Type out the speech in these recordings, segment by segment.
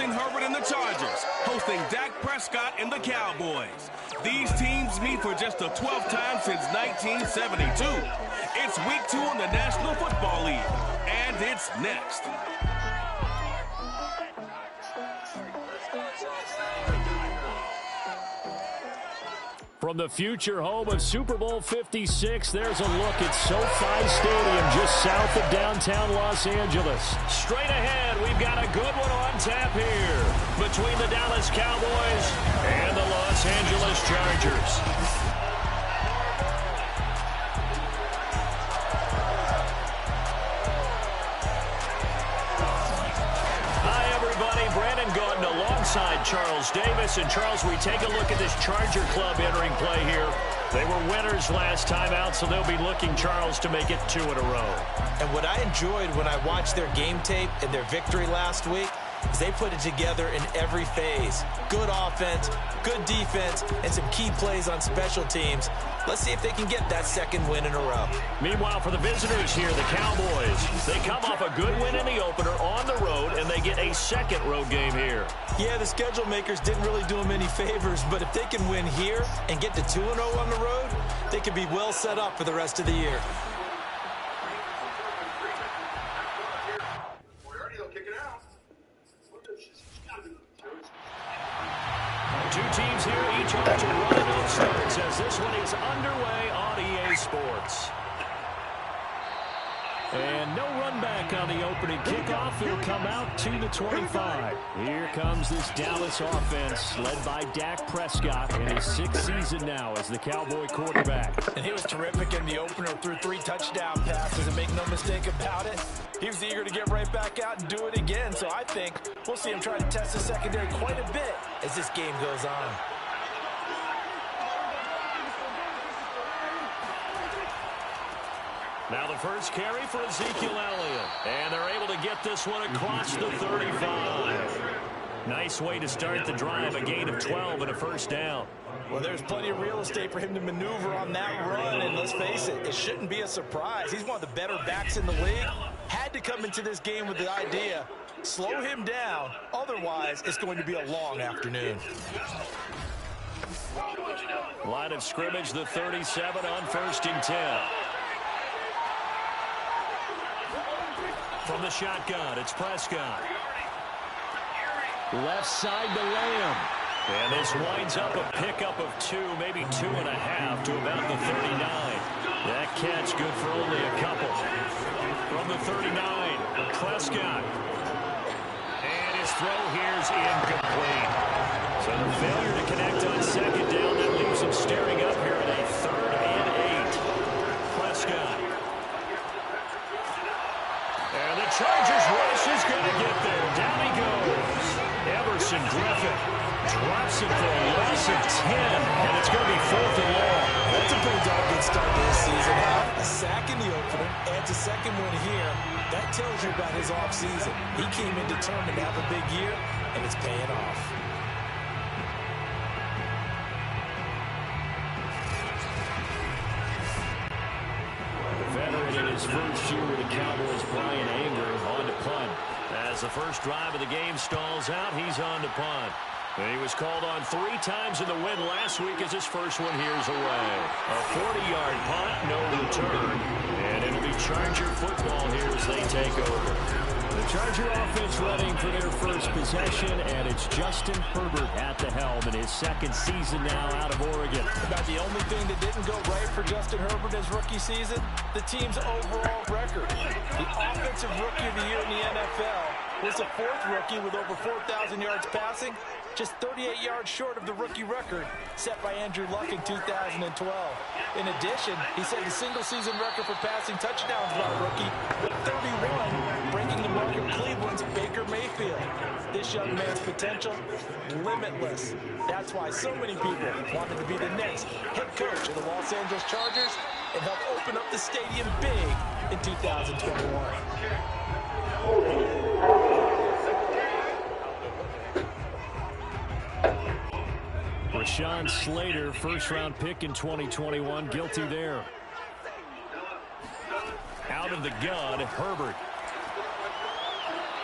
Justin Herbert and the Chargers, hosting Dak Prescott and the Cowboys. These teams meet for just the 12th time since 1972. It's week 2 in the National Football League, and it's next. From the future home of Super Bowl 56, there's a look at SoFi Stadium just south of downtown Los Angeles. Straight ahead, we've got a good one on tap here between the Dallas Cowboys and the Los Angeles Chargers. Alongside Charles Davis. And Charles, we take a look at this Charger club entering play here. They were winners last time out, so they'll be looking, Charles, to make it 2 in a row. And what I enjoyed when I watched their game tape and their victory last week is they put it together in every phase. Good offense, good defense, and some key plays on special teams. Let's see if they can get that second win in a row. Meanwhile, for the visitors here, the Cowboys, they come off a good win in the opener on the road, and they get a second road game here. Yeah, the schedule makers didn't really do them any favors, but if they can win here and get to 2-0 on the road, they could be well set up for the rest of the year. Two teams here, each off to run it on starts as this one is underway on EA Sports. And no run back on the opening kickoff. It'll come out to the 25. Here comes this Dallas offense led by Dak Prescott in his 6th season now as the Cowboy quarterback. And he was terrific in the opener, threw 3 touchdown passes, and make no mistake about it, he was eager to get right back out and do it again. So I think we'll see him try to test the secondary quite a bit as this game goes on. Now the first carry for Ezekiel Elliott. And they're able to get this one across the 35. Nice way to start the drive, a gain of 12 and a first down. Well, there's plenty of real estate for him to maneuver on that run, and let's face it, it shouldn't be a surprise. He's one of the better backs in the league. Had to come into this game with the idea, slow him down, otherwise it's going to be a long afternoon. Line of scrimmage, the 37 on 1st and 10. From the shotgun, it's Prescott. Left side to Lamb. And this winds up a pickup of 2, maybe 2.5 to about the 39. That catch good for only a couple. From the 39, Prescott. And his throw here's incomplete. So the failure to connect on 2nd down, that leaves him staring up here at a 3rd and 8. Prescott. And the Chargers rush is going to get there. Down he goes. Everson Griffin drops it for a loss of 10, and it's going to be 4th and long. That's a pretty darn good start to this season. A sack in the opener, adds a second one here. That tells you about his offseason. He came in determined to have a big year, and it's paying off. Veteran in his first year with the Cowboys, Brian Anger on to punt. As the first drive of the game stalls out, he's on to punt. And he was called on 3 times in the win last week as his first one here's away. A 40-yard punt, no return. And it'll be Charger football here as they take over. The Charger offense running for their first possession, and it's Justin Herbert at the helm in his 2nd season now out of Oregon. About the only thing that didn't go right for Justin Herbert his rookie season, the team's overall record. The offensive rookie of the year in the NFL was the 4th rookie with over 4,000 yards passing, just 38 yards short of the rookie record set by Andrew Luck in 2012. In addition, he set the single-season record for passing touchdowns by a rookie with 31, breaking the mark of Cleveland's Baker Mayfield. This young man's potential, limitless. That's why so many people wanted to be the next head coach of the Los Angeles Chargers and help open up the stadium big in 2021. Rashawn Slater, first-round pick in 2021, guilty there. Out of the gun, Herbert.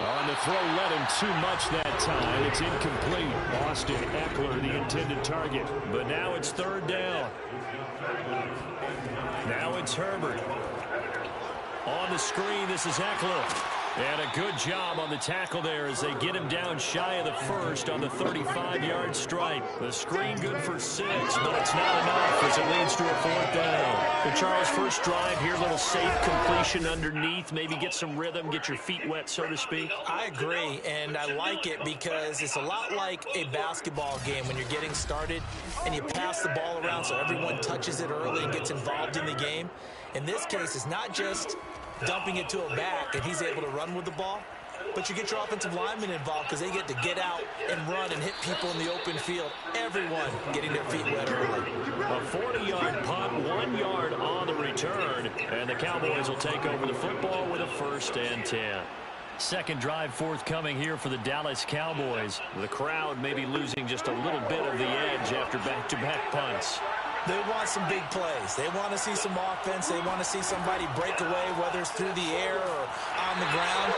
On the throw, led him too much that time. It's incomplete. Austin Eckler, the intended target. But now it's third down. Now it's Herbert. On the screen, this is Eckler. And a good job on the tackle there as they get him down shy of the first on the 35-yard stripe. The screen good for 6, but it's not enough as it leads to a fourth down. And Charles, first drive here, little safe completion underneath. Maybe get some rhythm, get your feet wet, so to speak. I agree, and I like it because it's a lot like a basketball game when you're getting started and you pass the ball around so everyone touches it early and gets involved in the game. In this case, it's not just dumping it to a back and he's able to run with the ball, but you get your offensive linemen involved because they get to get out and run and hit people in the open field. Everyone getting their feet wet early. A 40-yard punt, 1 yard on the return, and the Cowboys will take over the football with a 1st and 10. Second drive forthcoming here for the Dallas Cowboys. The crowd maybe losing just a little bit of the edge after back-to-back punts. They want some big plays. They want to see some offense. They want to see somebody break away, whether it's through the air or on the ground.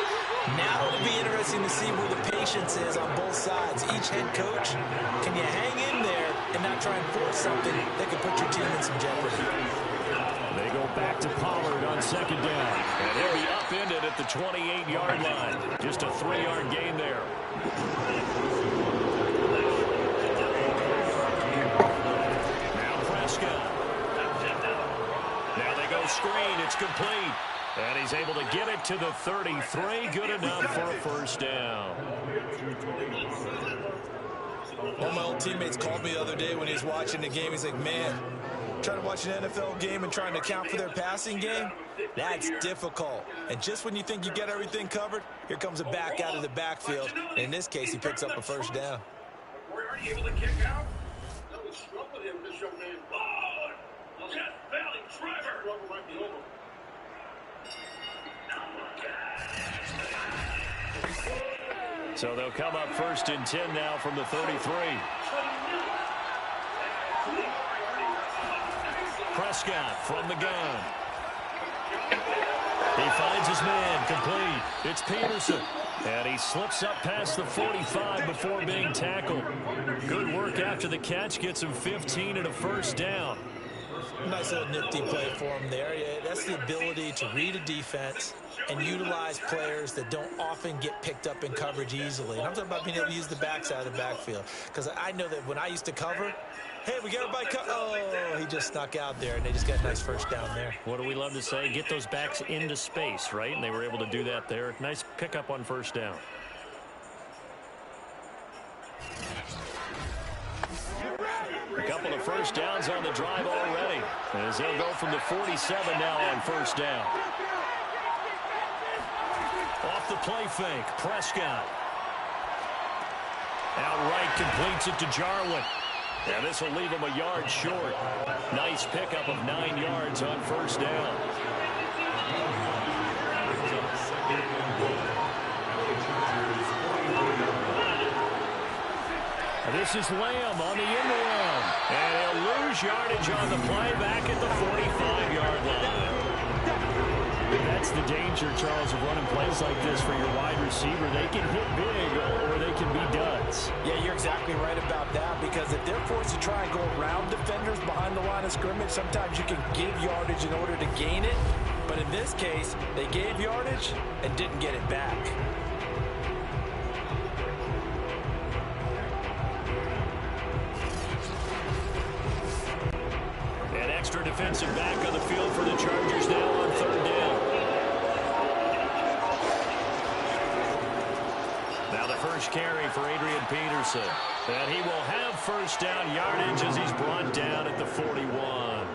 Now it'll be interesting to see where the patience is on both sides. Each head coach, can you hang in there and not try and force something that could put your team in some jeopardy? They go back to Pollard on second down. And he'll be upended at the 28-yard line. Just a 3-yard gain there. Now they go screen. It's complete. And he's able to get it to the 33. Good enough for a 1st down. One of my old teammates called me the other day when he was watching the game. He's like, man, trying to watch an NFL game and trying to account for their passing game, that's difficult. And just when you think you get everything covered, here comes a back out of the backfield. And in this case, he picks up a 1st down. Were you able to kick out? That was struck with him, this young man. Death Valley Trevor. Struggle might be over. So they'll come up 1st and 10 now from the 33. Prescott from the gun. He finds his man, complete. It's Peterson. And he slips up past the 45 before being tackled. Good work after the catch. Gets him 15 and a 1st down. Nice little nifty play for him there. Yeah, that's the ability to read a defense and utilize players that don't often get picked up in coverage easily. And I'm talking about being able to use the backside of the backfield. Because I know that when I used to cover, hey, we got everybody oh, he just snuck out there, and they just got a nice 1st down there. What do we love to say? Get those backs into space, right? And they were able to do that there. Nice pickup on 1st down. A couple of 1st downs on the drive already, as they'll go from the 47 now on 1st down. Off the play fake, Prescott. Outright completes it to Jarwin. And this will leave him a yard short. Nice pickup of 9 yards on 1st down. This is Lamb on the end around. And he'll lose yardage on the play back at the 45-yard line. That's the danger, Charles, of running plays like this for your wide receiver. They can hit big or they can be duds. Yeah, you're exactly right about that, because if they're forced to try and go around defenders behind the line of scrimmage, sometimes you can give yardage in order to gain it. But in this case, they gave yardage and didn't get it back. An extra defensive back on the field for the Chargers now on 3rd down. Now the first carry for Adrian Peterson. And he will have 1st down yardage as he's brought down at the 41.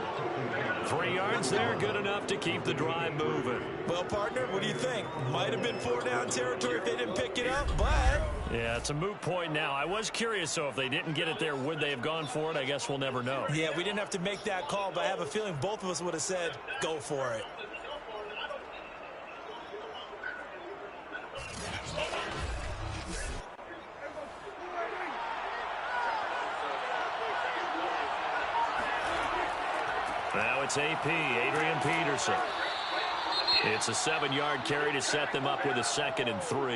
3 yards there, good enough to keep the drive moving. Well, partner, what do you think? Might have been 4-down territory if they didn't pick it up, but... Yeah, it's a moot point now. I was curious, so if they didn't get it there, would they have gone for it? I guess we'll never know. Yeah, we didn't have to make that call, but I have a feeling both of us would have said, go for it. Now it's AP, Adrian Peterson. It's a 7-yard carry to set them up with a 2nd and 3.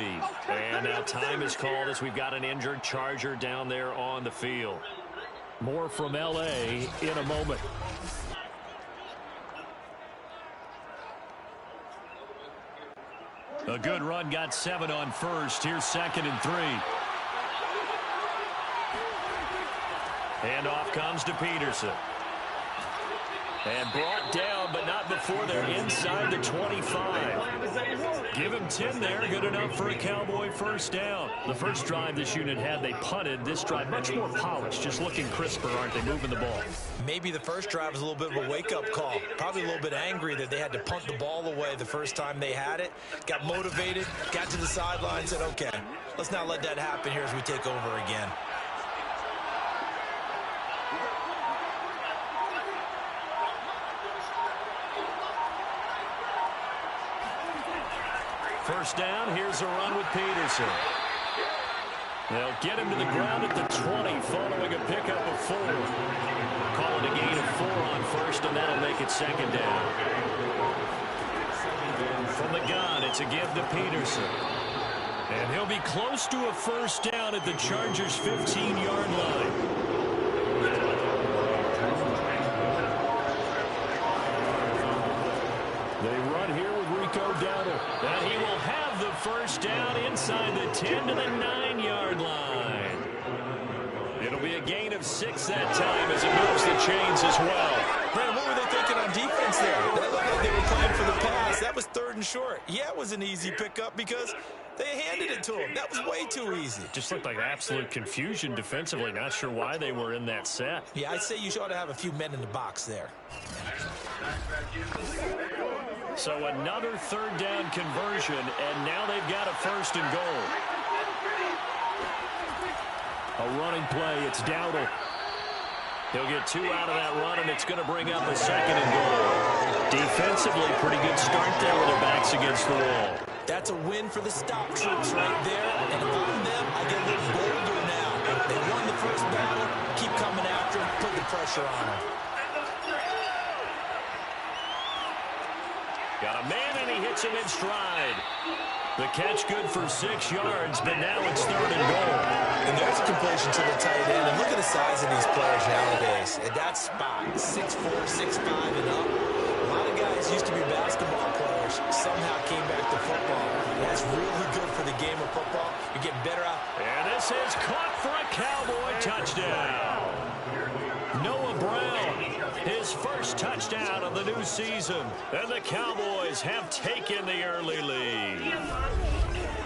And now time is called as we've got an injured Charger down there on the field. More from L.A. in a moment. A good run, got 7 on first. Here's 2nd and 3. Handoff comes to Peterson. And brought down, but not before they're inside the 25. Give him 10 there. Good enough for a Cowboy first down. The first drive this unit had, they punted. This drive, much more polished. Just looking crisper, aren't they, moving the ball? Maybe the first drive was a little bit of a wake-up call. Probably a little bit angry that they had to punt the ball away the first time they had it. Got motivated, got to the sideline, said, okay, let's not let that happen here as we take over again. First down, here's a run with Peterson. They'll get him to the ground at the 20 following a pickup of 4. Call it a gain of 4 on first, and that'll make it 2nd down. From the gun, it's a give to Peterson. And he'll be close to a first down at the Chargers' 15-yard line. And he will have the first down inside the 10 to the 9-yard line. It'll be a gain of 6 that time as it moves the chains as well. Brandon, what were they thinking on defense there? That looked like they were playing for the pass. That was 3rd and short. Yeah, it was an easy pickup because they handed it to him. That was way too easy. Just looked like absolute confusion defensively. Not sure why they were in that set. Yeah, I'd say you ought to have a few men in the box there. So another 3rd down conversion, and now they've got a 1st and goal. A running play, it's Dowdle. He'll get 2 out of that run, and it's going to bring up a 2nd and goal. Defensively, pretty good start there with their backs against the wall. That's a win for the stop troops right there. And if I'm them, I get a little bolder now. They won the first battle. Keep coming after them. Put the pressure on them. Got a man, and he hits him in stride. The catch good for 6 yards, but now it's 3rd and goal. And there's a completion to the tight end. And look at the size of these players nowadays. At that spot, 6'4", 6'5", and up. A lot of guys used to be basketball players, somehow came back to football. That's really good for the game of football. You're getting better out. And this is caught for a Cowboy touchdown. Noah Brown, his first touchdown of the new season. And the Cowboys have taken the early lead.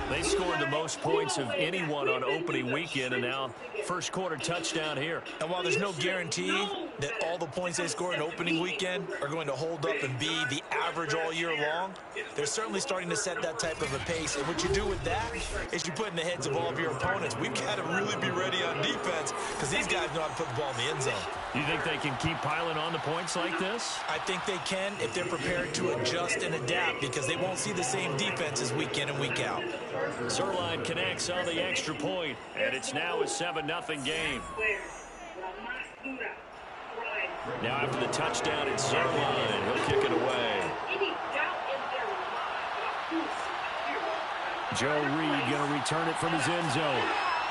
They scored the most points of anyone on opening weekend, and now first quarter touchdown here. And while there's no guarantee that all the points they score in opening weekend are going to hold up and be the average all year long, they're certainly starting to set that type of a pace. And what you do with that is you put in the heads of all of your opponents, we've got to really be ready on defense because these guys know how to put the ball in the end zone. You think they can keep piling on the points like this? I think they can if they're prepared to adjust and adapt because they won't see the same defenses week in and week out. Zerline connects on the extra point, and it's now a 7-0 game. Now after the touchdown, it's Zerline. He'll kick it away. Joe Reed going to return it from his end zone.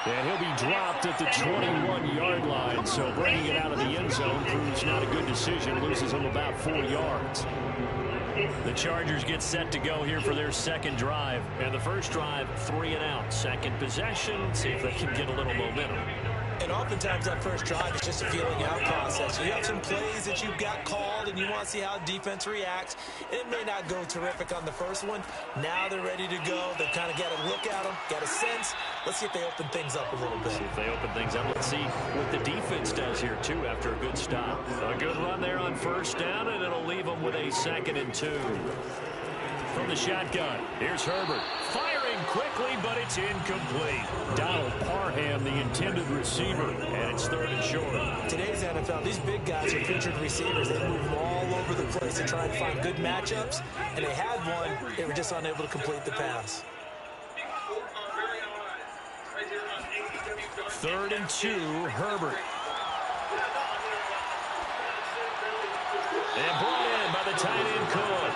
And he'll be dropped at the 21-yard line. So bringing it out of the end zone proves not a good decision. Loses him about 4 yards. The Chargers get set to go here for their second drive. And the first drive, 3 and out. Second possession, see if they can get a little momentum. And oftentimes that first drive is just a feeling out process. You have some plays that you've got called and you want to see how defense reacts. It may not go terrific on the first one. Now they're ready to go. They've kind of got to look at them, got a sense. Let's see if they open things up a little bit. See if they open things up. Let's see what the defense does here, too, after a good stop. A good run there on first down, and it'll leave them with a 2nd and 2. From the shotgun, here's Herbert. Firing quickly, but it's incomplete. Donald Parham, the intended receiver, and it's 3rd and short. Today's NFL, these big guys are featured receivers. They move them all over the place to try and find good matchups, and they had one. They were just unable to complete the pass. 3rd and 2, Herbert. And brought in by the tight end Cook.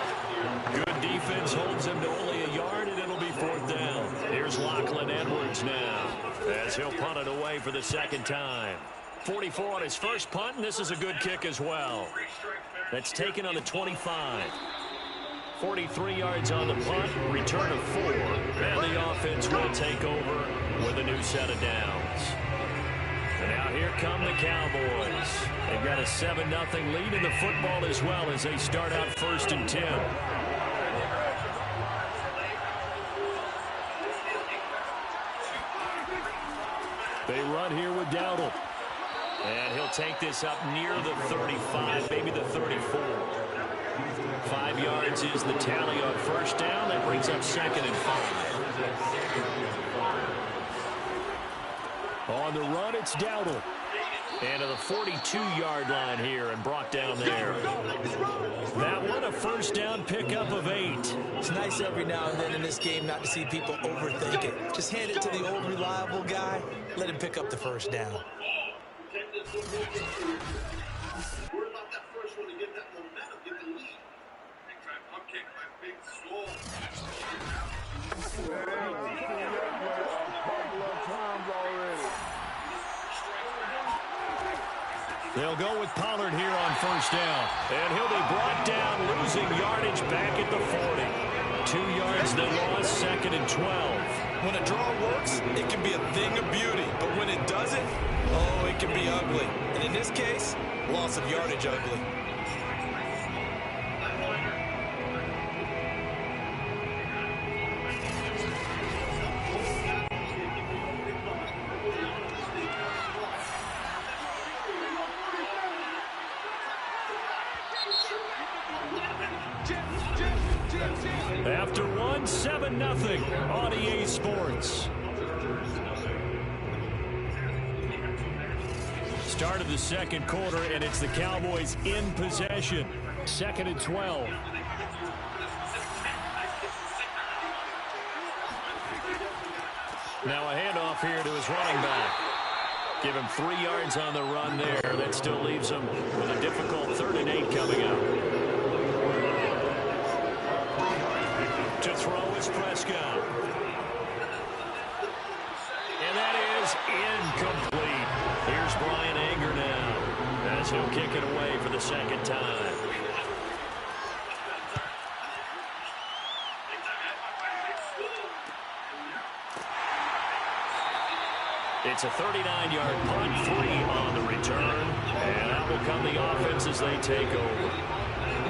Good defense defense holds him to only a yard, and it'll be 4th down. Here's Lachlan Edwards now as he'll punt it away for the second time. 44 on his first punt, and this is a good kick as well. That's taken on the 25. 43 yards on the punt, return of 4, and the offense will take over with a new set of downs. And now here come the Cowboys. They've got a 7-0 lead in the football as well as they start out 1st and 10. They run here with Dowdle. And he'll take this up near the 35, maybe the 34. 5 yards is the tally on 1st down. That brings up 2nd and 5. On the run, it's Dowdle. And to the 42-yard line here and brought down there. That one, a 1st down pickup of 8. It's nice every now and then in this game not to see people overthink it. Just hand it to the old reliable guy. Let him pick up the 1st down. Worry about that first one to get that momentum, get the lead. Big drive pump kick by Big Swole. They'll go with Pollard here on 1st down. And he'll be brought down, losing yardage back at the 40. 2 yards they lost, 2nd and 12. When a draw works, it can be a thing of beauty. But when it doesn't, oh, it can be ugly. And in this case, loss of yardage ugly. After one, 7-0 on EA Sports. Start of the second quarter, and it's the Cowboys in possession. 2nd and 12. Now a handoff here to his running back. Give him 3 yards on the run there. That still leaves him with a difficult 3rd and 8 coming up. To throw is Prescott. And that is incomplete. Here's Brian Anger now as he'll kick it away for the 2nd time. It's a 39-yard punt, 3 on the return. And out will come the offense as they take over.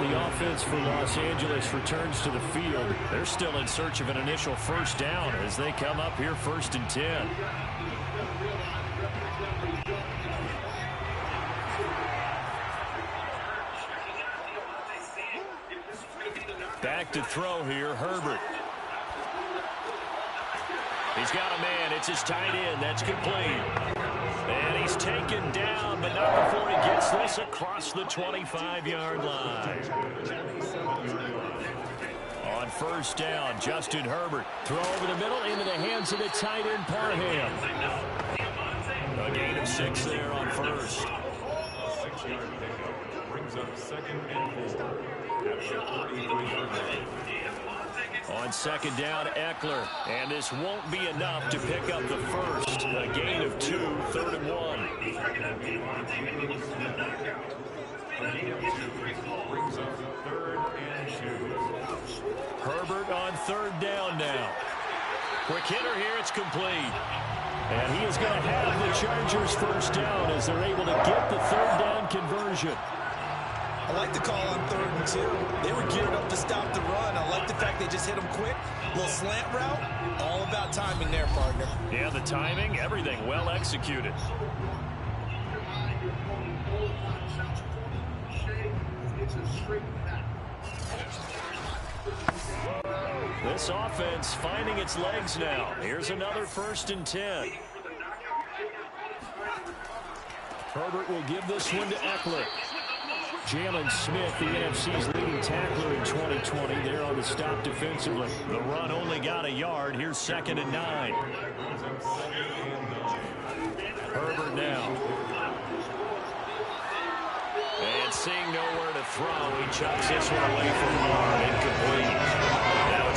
The offense for Los Angeles returns to the field. They're still in search of an initial 1st down as they come up here 1st and 10. Back to throw here, Herbert. He's got a man. It's his tight end. That's complete. And he's taken down, but not before he gets this across the 25-yard line. On 1st down, Justin Herbert. Throw over the middle into the hands of the tight end, Parham. A gain of 6 there on 1st. 6-yard pickup brings up 2nd and 4. On 2nd down, Eckler. And this won't be enough to pick up the 1st. A gain of 2, 3rd and 1. Brings up 3rd and 2. Herbert on 3rd down now. Quick hitter here, it's complete. And he is going to have the Chargers 1st down as they're able to get the 3rd down conversion. I like the call on 3rd and 2. They were geared up to stop the run. I like the fact they just hit them quick. Little slant route. All about timing there, partner. Yeah, the timing, everything well executed. This offense finding its legs now. Here's another 1st and 10. Herbert will give this one to Eckler. Jalen Smith, the NFC's leading tackler in 2020. They're on the stop defensively. The run only got a yard. Here's 2nd and 9. Herbert now. And seeing nowhere to throw, he chucks this one away from Moore. Incomplete.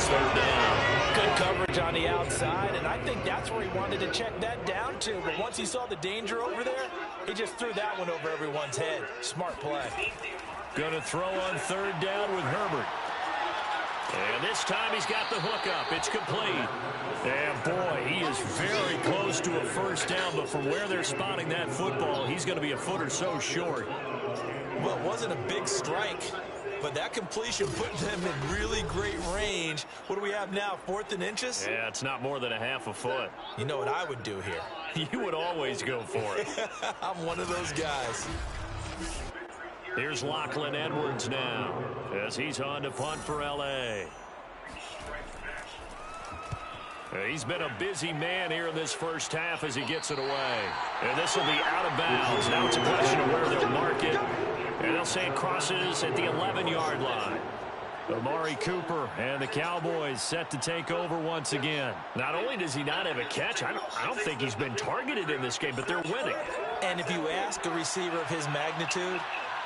it's third down. Good coverage on the outside, and I think that's where he wanted to check that down to. But once he saw the danger over there, he just threw that one over everyone's head. Smart play. Going to throw on third down with Herbert. And this time he's got the hook up. It's complete. And boy, he is very close to a first down, but from where they're spotting that football, he's going to be a foot or so short. Well, it wasn't a big strike, but that completion put them in really great range. What do we have now, 4th and inches? Yeah, it's not more than a half a foot. You know what I would do here? You would always go for it. I'm one of those guys. Here's Lachlan Edwards now as he's on to punt for L.A. He's been a busy man here in this first half as he gets it away. And this will be out of bounds. Now it's a question of where they'll mark it. And they'll say it crosses at the 11-yard line. Amari Cooper and the Cowboys set to take over once again. Not only does he not have a catch, I don't think he's been targeted in this game, but they're winning. And if you ask a receiver of his magnitude,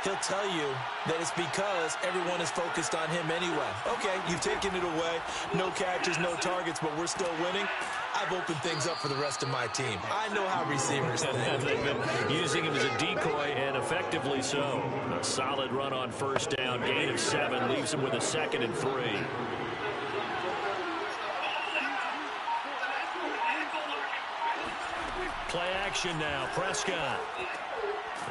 he'll tell you that it's because everyone is focused on him anyway. Okay, you've taken it away. No catches, no targets, but we're still winning. I've opened things up for the rest of my team. I know how receivers think. They've been using him as a decoy, and effectively so. A solid run on first down. Gain of 7 leaves him with a 2nd and 3. Play action now. Prescott.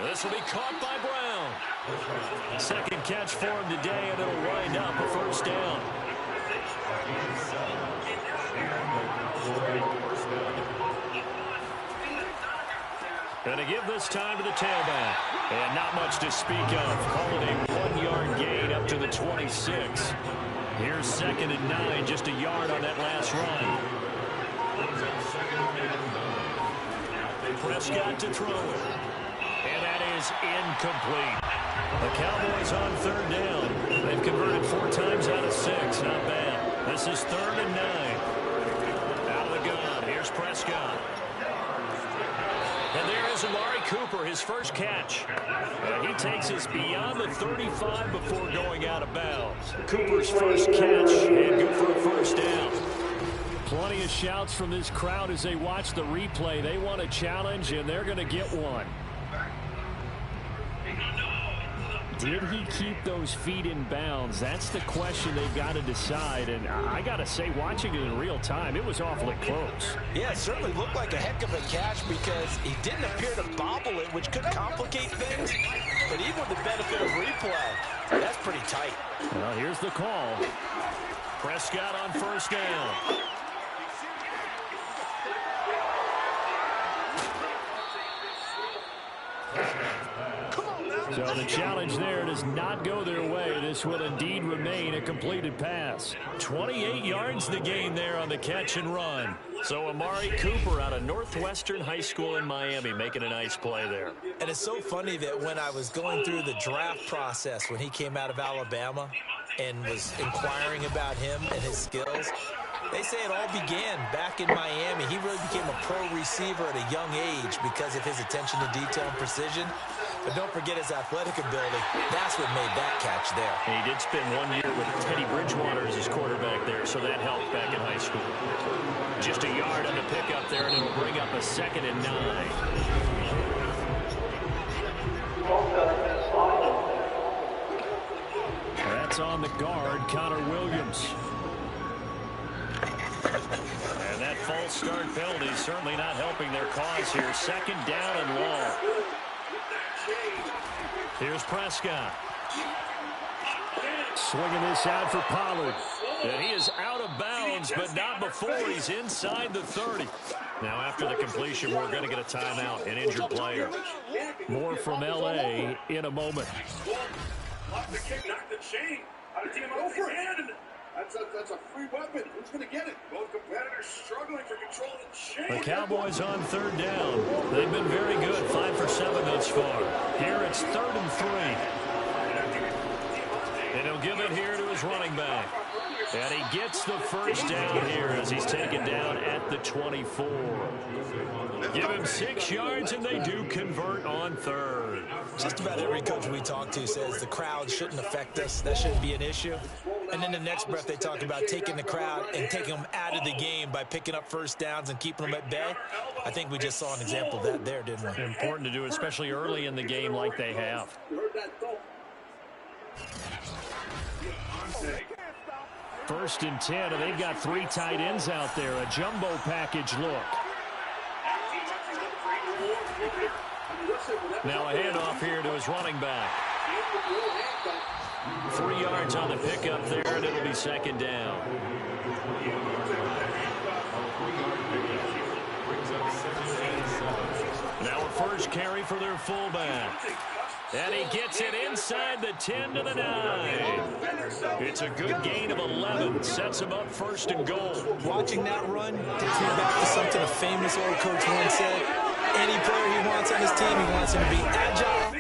This will be caught by Brown. Second catch for him today, and it'll wind up a first down. Going to give this time to the tailback. And not much to speak of. Call it a 1-yard gain up to the 26. Here's 2nd and 9, just a yard on that last run. Prescott to throw it. And that is incomplete. The Cowboys on third down. They've converted 4 times out of 6. Not bad. This is 3rd and 9. Out of the gun. Here's Prescott. And there is Amari Cooper, his first catch. And he takes us beyond the 35 before going out of bounds. Cooper's first catch, and good for a first down. Plenty of shouts from this crowd as they watch the replay. They want a challenge, and they're going to get one. Did he keep those feet in bounds? That's the question they've got to decide. And I got to say, watching it in real time, it was awfully close. Yeah, it certainly looked like a heck of a catch because he didn't appear to bobble it, which could complicate things. But even with the benefit of replay, that's pretty tight. Well, here's the call. Prescott on first down. So the challenge there does not go their way. This will indeed remain a completed pass. 28 yards to gain there on the catch and run. So Amari Cooper out of Northwestern High School in Miami making a nice play there. And it's so funny that when I was going through the draft process when he came out of Alabama and was inquiring about him and his skills, they say it all began back in Miami. He really became a pro receiver at a young age because of his attention to detail and precision. But don't forget his athletic ability. That's what made that catch there. And he did spend 1 year with Teddy Bridgewater as his quarterback there, so that helped back in high school. Just a yard on the pickup there, and it'll bring up a 2nd and 9. That's on the guard, Connor Williams. And that false start penalty is certainly not helping their cause here. 2nd down and long. Here's Prescott. Swinging this out for Pollard. And he is out of bounds, but not before he's inside the 30. Now, after the completion, we're going to get a timeout, an injured player. More from L.A. in a moment. Lock the kick, knock the chain. Go for it. That's a free weapon. Who's going to get it? Both competitors struggling for control of the chain. The Cowboys on third down. They've been very good, 5 for 7 thus far. Here it's 3rd and 3. And he'll give it here to his running back. And he gets the first down here as he's taken down at the 24. Give him 6 yards, and they do convert on third. Just about every coach we talk to says the crowd shouldn't affect us. That shouldn't be an issue. And then the next breath they talk about taking the crowd and taking them out of the game by picking up first downs and keeping them at bay. I think we just saw an example of that there, didn't we? Important to do, especially early in the game like they have. First and 10, and they've got 3 tight ends out there. A jumbo package look. Now a handoff here to his running back. 3 yards on the pickup there, and it'll be second down. Now a first carry for their fullback. And he gets it inside the 10 to the 9. It's a good gain of 11. Sets him up first and goal. Watching that run takes me back to something a famous old coach once said. Any player he wants on his team, he wants him to be agile,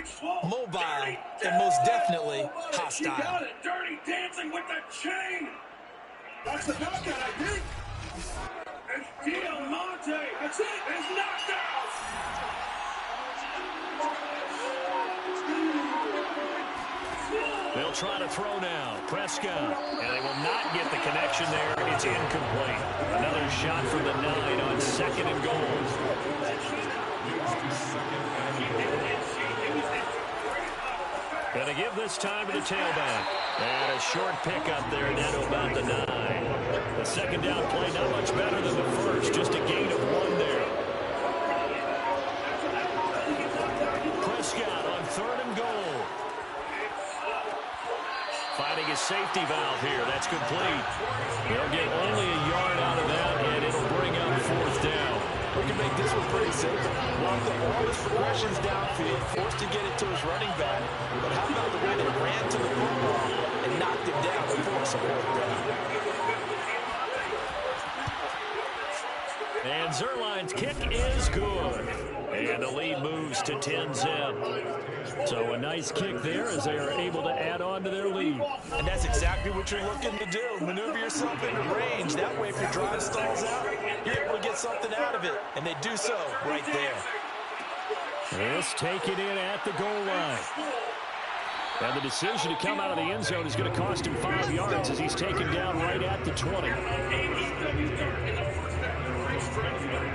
mobile, and most definitely hostile. He got it. Dirty dancing with the chain. That's the knockout, I think. And Diamante. That's it. It's knocked out. They'll try to throw now. Prescott. And they will not get the connection there. It's incomplete. Another shot from the 9 on second and goal. Going to give this time to the tailback. And a short pickup there down to about the 9. The second down play not much better than the first. Just a gain of 1 there. Prescott on third and goal. Finding a safety valve here. That's complete. They'll get only a yard out of that, and it'll bring up fourth down. We can make this one pretty simple. Walk all his progressions downfield, forced to get it to his running back. But how about the way they ran to the football and knocked him down to force a fourth down? And Zerline's kick is good. And the lead moves to 10-zip. So a nice kick there as they are able to add on to their lead. And that's exactly what you're looking to do. Maneuver yourself into range. That way, if your drive stalls out, you're able to get something out of it. And they do so right there. This taken in at the goal line. And the decision to come out of the end zone is going to cost him 5 yards as he's taken down right at the 20.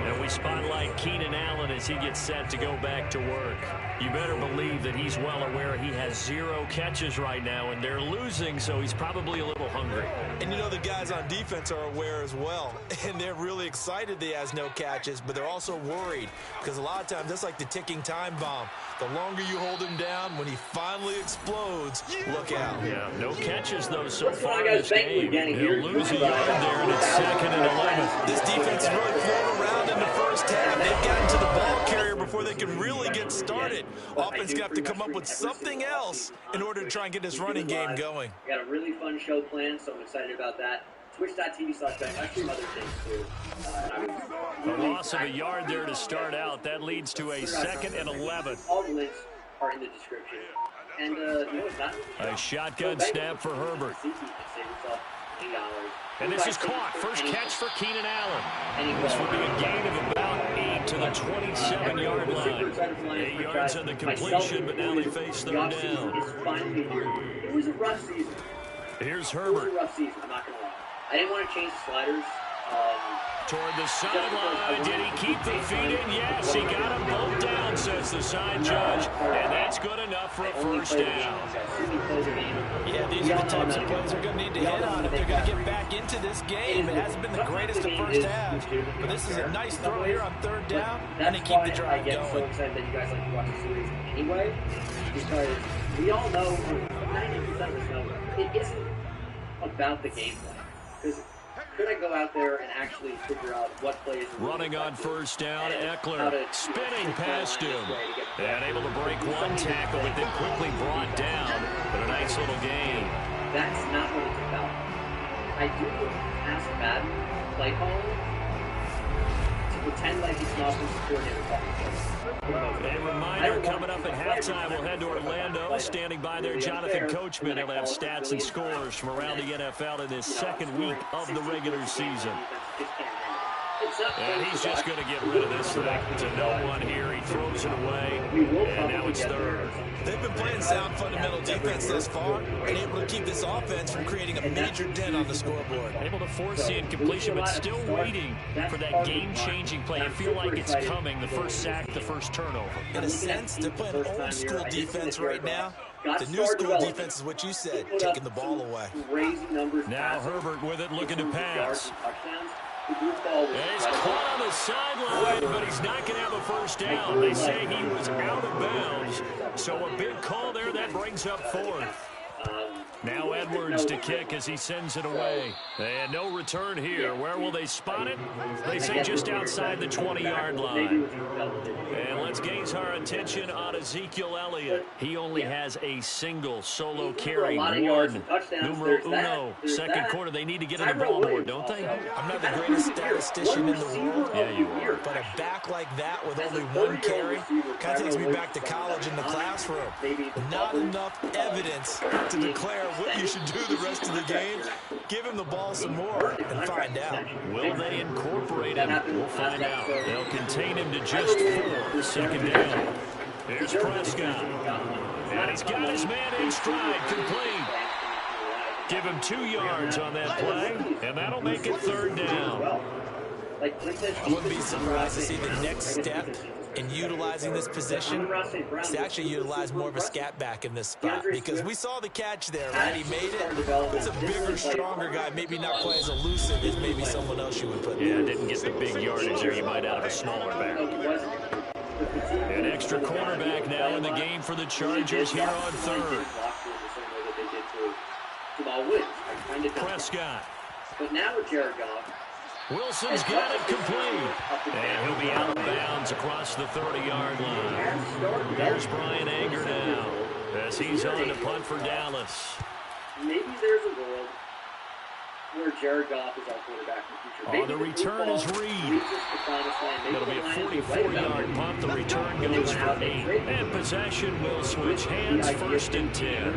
And we spotlight Keenan Allen as he gets set to go back to work. You better believe that he's well aware he has 0 catches right now, and they're losing, so he's probably a little hungry. And you know the guys on defense are aware as well. And they're really excited that he has no catches, but they're also worried because a lot of times that's like the ticking time bomb. The longer you hold him down, when he finally explodes, look out. Yeah, no catches, though, so far in this game. He'll lose a yard there, and it's second and 11. This defense is really throwing around in the first half. They've gotten to the ball carrier before they can really get started. Offense got to come up with something else in order to try and get this running game going. We got a really fun show planned, so I'm excited about that. Twitch.tv/bang. I stream other things too. A loss of a yard there to start out. That leads to a second and 11. All the links are in the description. And you know what's not? A shotgun snap for Herbert. And this is caught. First catch for Keenan Allen. This will be a gain of about 8 to the 27-yard line. 8 yards on the completion, but now they face third down. It was a rough season. Here's It was Herbert. a rough season, I'm not going to lie. I didn't want to change the sliders. Toward the sideline. Did he keep the feet in? Yes, he got them both down, says the side judge. And that's good enough for a first down. Yeah, these are the types of plays they're going to need to hit on if they're going to get back into this game. It hasn't been the greatest of first halves, but this is a nice throw here on third down, and they keep the drive going. I'm so excited that you guys like to watch the series anyway, because we all know, 90% of us know, it isn't about the gameplay. Because could I go out there and actually figure out what plays... Running on first down, Eckler spinning past him. And able to break one tackle, but then quickly brought down. But a nice little gain. That's not what it's about. I do ask Madden play calling to pretend like he's an offensive coordinator talking. A reminder, coming up at halftime, we'll head to Orlando. Standing by there, Jonathan Coachman. He'll have stats and scores from around the NFL in this second week of the regular season. And he's just going to get rid of this thing to no one here. He throws it away, and now it's third. They've been playing sound fundamental defense thus far and able to keep this offense from creating a major dent on the scoreboard. Able to force the incompletion, but still waiting for that game-changing play. You feel like it's coming, the first sack, the first turnover. In a sense, they're playing old-school defense right now. The new school defense is what you said, taking the ball away. Now Herbert with it, looking to pass. He's caught on the sideline, but he's not going to have a first down. They say he was out of bounds. So a big call there that brings up fourth. Now Edwards to kick as he sends it away. And no return here. Where will they spot it? They say just outside the 20-yard line. And let's gaze our attention on Ezekiel Elliott. He only has a single solo carry. One. Numero uno. Second quarter. They need to get in the ball more, don't they? I'm not the greatest statistician in the world. Yeah, you are. But a back like that with only one carry kind of takes me back to college in the classroom. Not enough evidence to declare what you should do the rest of the game. Give him the ball some more and find out. Will they incorporate him? We'll find out. They'll contain him to just 4. Second down. Here's Prescott. And he's got his man in stride, complete. Give him 2 yards on that play, and that'll make it third down. I wouldn't be surprised to see the next step in utilizing this position is to actually utilize more of a scat back in this spot, because we saw the catch there, right? He made it. It's a bigger, stronger guy, maybe not quite as elusive as maybe someone else you would put there. Yeah, didn't get the big yardage there. You might out of a smaller back. An extra cornerback now in the game for the Chargers here on third. Prescott. But now with Jared Goff, Wilson's got it complete. And he'll be out of bounds across the 30-yard line. There's Brian Anger now as he's on to punt for Dallas. Maybe there's a world where Jared Goff is our quarterback in the future. Oh, the return is Reed. It'll be a 44-yard punt. The return goes for 8. And possession will switch hands, first and 10.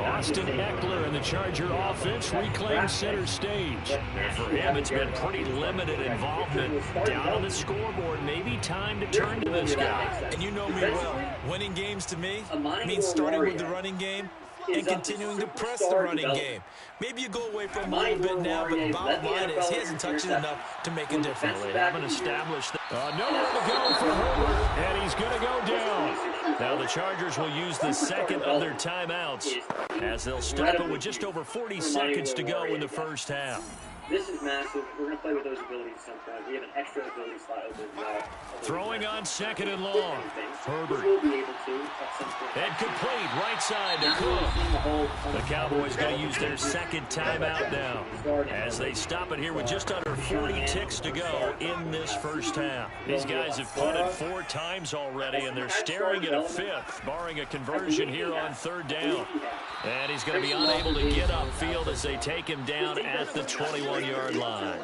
Austin Eckler and the Charger offense reclaim center stage. And for him, it's been pretty limited involvement down on the scoreboard. Maybe time to turn to this guy. And you know me well. Winning games to me means starting with the running game and continuing to press the running game. Maybe you go away from him a little bit now, but the bottom line is he hasn't touched it enough to make a difference. They haven't established that. Nowhere to go for Herbert, and he's going to go down. Now the Chargers will use the second of their timeouts as they'll stop it with just over 40 seconds to go in the first half. This is massive. We're going to play with those abilities sometimes. We have an extra ability slot open as well. Throwing on second and long. Herbert. We'll be able to at some point. And complete, right side to Cook. The Cowboys going to use their second timeout now as they stop it here with just under 40 ticks to go in this first half. These guys have punted 4 times already, and they're staring at a 5th, barring a conversion here on third down. And he's going to be unable to get upfield as they take him down at the 21-yard line.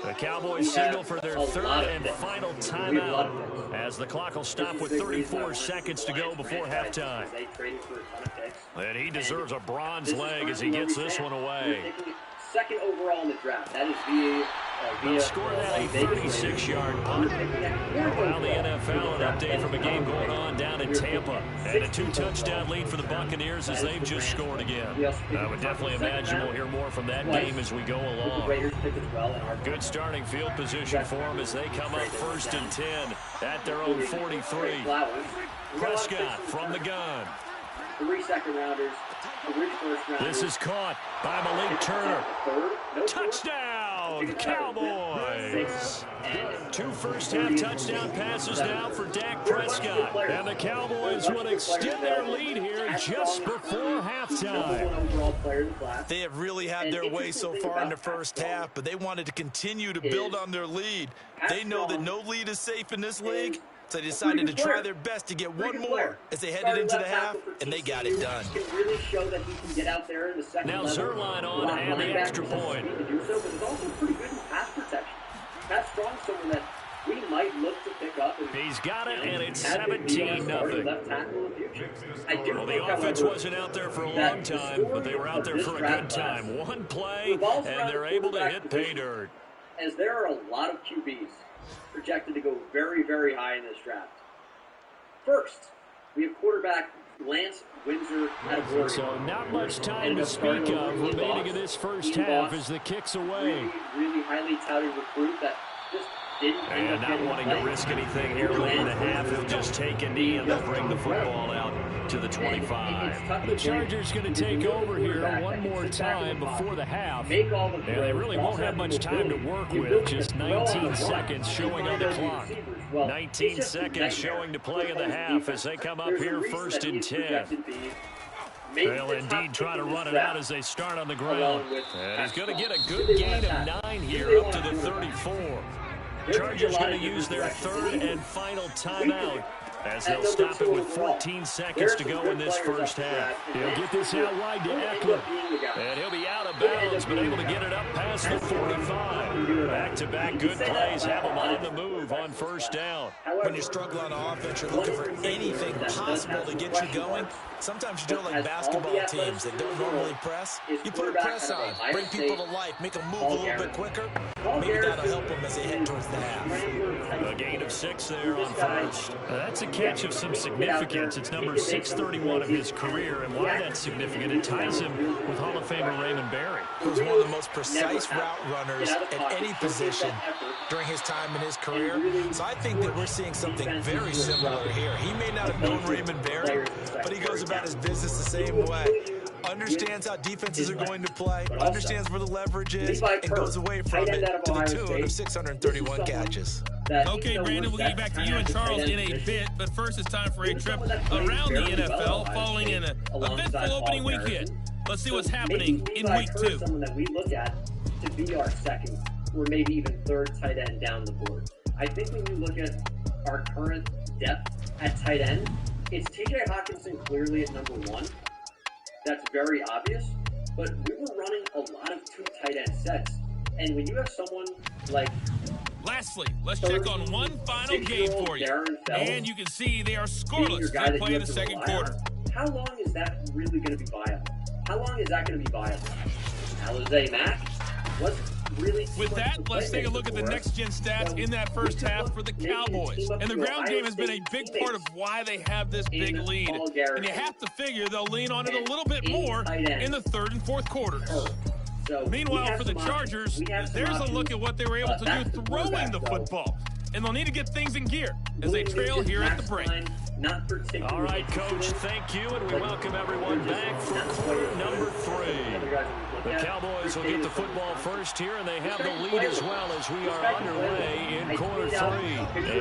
The Cowboys signal for their third and final timeout as the clock will stop with 34 seconds to go before halftime. And he deserves a bronze leg as he gets this one away. Second overall in the draft. That is via They'll score that a 36-yard punt. Around the NFL, an update from a game going on down in Tampa. And a 2-touchdown lead for the Buccaneers as they've just scored again. I would definitely imagine we'll hear more from that game as we go along. Good starting field position for them as they come up first and 10 at their own 43. Prescott from the gun. 3 second-rounders. This is caught by Malik Turner. Touchdown, Cowboys. 2 first-half touchdown passes now for Dak Prescott. And the Cowboys will extend their lead here just before halftime. They have really had their way so far in the first half, but they wanted to continue to build on their lead. They know that no lead is safe in this league, so they decided to try their best to get one more as they headed into the half, and they got it done. Now Zerline on and the extra point. He's got it, and it's 17-0. Well, the offense wasn't out there for a long time, but they were out there for a good time. One play, and they're able to hit pay dirt. As there are a lot of QBs projected to go very, very high in this draft. First, we have quarterback Lance Windsor out of Oregon. So not much time to speak of remaining in this first half as the kick's away. Really highly touted recruit that just didn't end up not wanting to risk anything here late in the half. He'll just take a knee and they'll bring the football out to the 25. The Chargers going to take over here one more time before the half. And they really won't have much time to work with. Just 19 seconds showing on the clock. 19 seconds showing to play in the half as they come up here 1st and 10. They'll indeed try to run it out as they start on the ground. And he's going to get a good gain of 9 here up to the 34. Chargers going to use their 3rd and final timeout as they'll stop it with 14 seconds to go in this first half. He'll get this out wide to Eckler. And he'll be out of bounds, but able to get it up past the 45. Back-to-back good plays have him on the move on 1st down. When you struggle on offense, you're looking for anything possible to get you going. Sometimes you do it like basketball teams that don't normally press. You put a press on, bring people to life, make them move a little bit quicker. Maybe that'll help them as they head towards the half. A gain of 6 there on 1st. That's a catch of some significance. It's number 631 of his career, and why that's significant, it ties him with Hall of Famer Raymond Berry. He was one of the most precise route runners at any position during his time in his career. So I think that we're seeing something very similar here. He may not have known Raymond Berry, but he goes about his business the same way. Understands how defenses are going to play, understands where the leverage is, and goes away from it to the tune of 631 catches. Okay, Brandon, we'll get back to you and Charles in a bit, but first it's time for a trip around the NFL following an eventful opening weekend. Let's see what's happening in week 2. Someone that we look at to be our 2nd or maybe even 3rd tight end down the board. I think when you look at our current depth at tight end, it's T.J. Hawkinson clearly at number 1. That's very obvious, but we were running a lot of 2 tight end sets. And when you have someone like... Lastly, let's check on one final game for you. And you can see they are scoreless to play in the 2nd quarter. How long is that really going to be viable? How long is that going to be viable? Alizé Mack wasn't really... With that, let's take a look at the next-gen stats in that first half for the Cowboys. And the ground game has been a big part of why they have this big lead. And you have to figure they'll lean on it a little bit more in the 3rd and 4th quarters. Meanwhile, for the Chargers, there's a look at what they were able to do throwing the football. And they'll need to get things in gear as they trail here at the break. All right, Coach, thank you, and we welcome everyone back for quarter number 3. The Cowboys will get the football first here, and they have the lead as well as we are underway in quarter 3.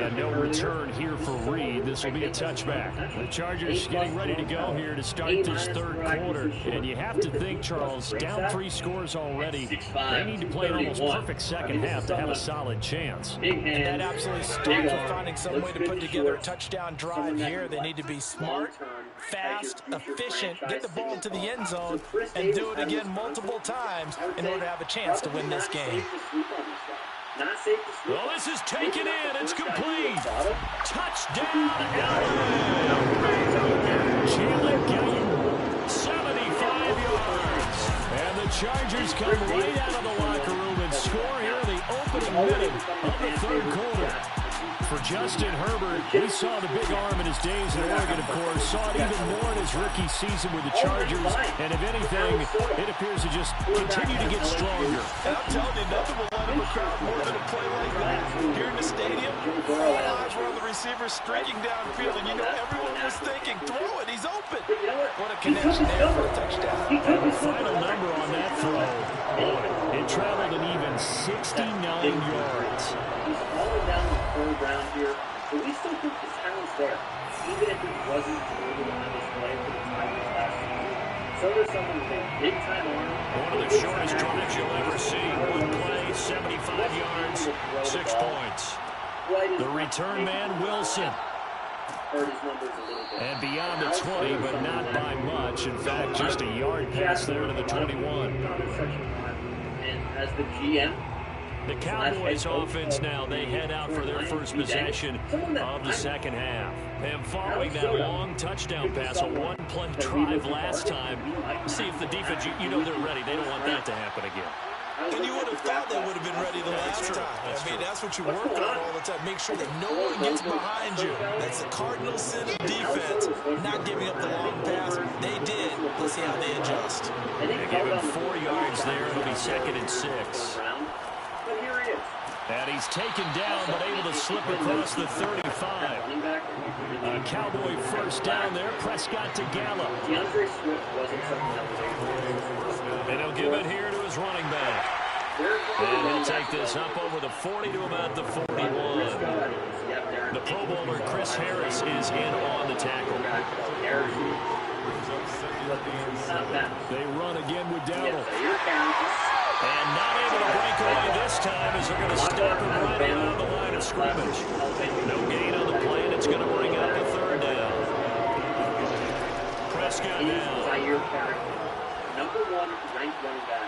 And no return here for Reed. This will be a touchback. The Chargers getting ready to go here to start this 3rd quarter. And you have to think, Charles, down 3 scores already. They need to play an almost perfect 2nd half to have a solid chance. And that absolutely starts with finding some way to put together a touchdown drive here. They need to be smart, fast, efficient, get the ball into the end zone, and do it again multiple times in order to have a chance to win this game. Well, this is taken in. It's complete. Touchdown, Allen. Jalen Gilliam, 75 yards. And the Chargers come right out of the locker room and score here in the opening minute of the 3rd quarter. For Justin Herbert, we saw the big arm in his days in Oregon, of course. Saw it even more in his rookie season with the Chargers. And if anything, it appears to just continue to get stronger. And I'm telling you, nothing will let him crowd more than a play like that. Here in the stadium, all eyes were on the receiver streaking downfield, and you know everyone was thinking, throw it, he's open. What a connection there for a touchdown. And the final number on that throw, boy, it traveled an even 69 yards. He's falling down the 3rd round here, but we still think the talent's there, even if it wasn't totally on display for the Tigers last year. So there's someone with a big-time arm. One of the shortest drives you'll ever see. One play, 75 yards, 6 points. The return man, Wilson. And beyond the 20, but not by much. In fact, just a yard pass there to the 21. And as the GM, the Cowboys offense now, they head out for their first possession of the 2nd half. And following that long touchdown pass, a one-play drive last time, see if the defense, you know they're ready. They don't want that to happen again. And you would have thought they would have been ready the last time. I mean, that's what you work on all the time. Make sure that no one gets behind you. That's the cardinal sin of defense, not giving up the long pass. They did. Let's see how they adjust. They gave him 4 yards there. It'll be 2nd and 6. And he's taken down, but able to slip across the 35. A Cowboy first down there. Prescott to Gallup. And he'll give it here to his running back. And he'll take this up over the 40 to about the 41. The Pro Bowler Chris Harris is in on the tackle. They run again with Dowdle. And not able to break away this time as they're going to stop him right around the line of scrimmage. No gain on the play, and it's going to bring up a 3rd down. Prescott now.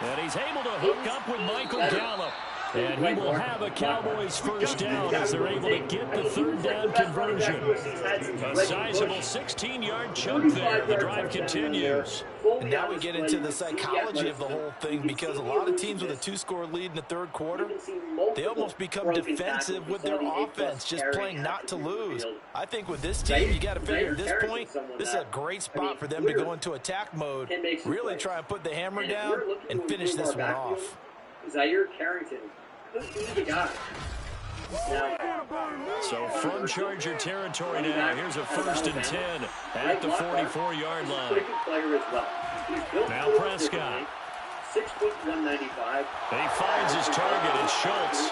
And he's able to hook up with Michael Gallup. And he will have a Cowboys first down as they're able to get the 3rd down conversion. A sizable 16-yard chunk there. The drive continues. And now we get into the psychology of the whole thing, because a lot of teams with a 2-score lead in the 3rd quarter, they almost become defensive with their offense, just playing not to lose. I think with this team, you got to figure at this point, this is a great spot for them to go into attack mode, really try and put the hammer down and finish this one off. Zaire Carrington. So from Charger territory now, here's a 1st and 10 at the 44-yard line. Now Prescott. 6'1", 195. He finds his target. It's Schultz.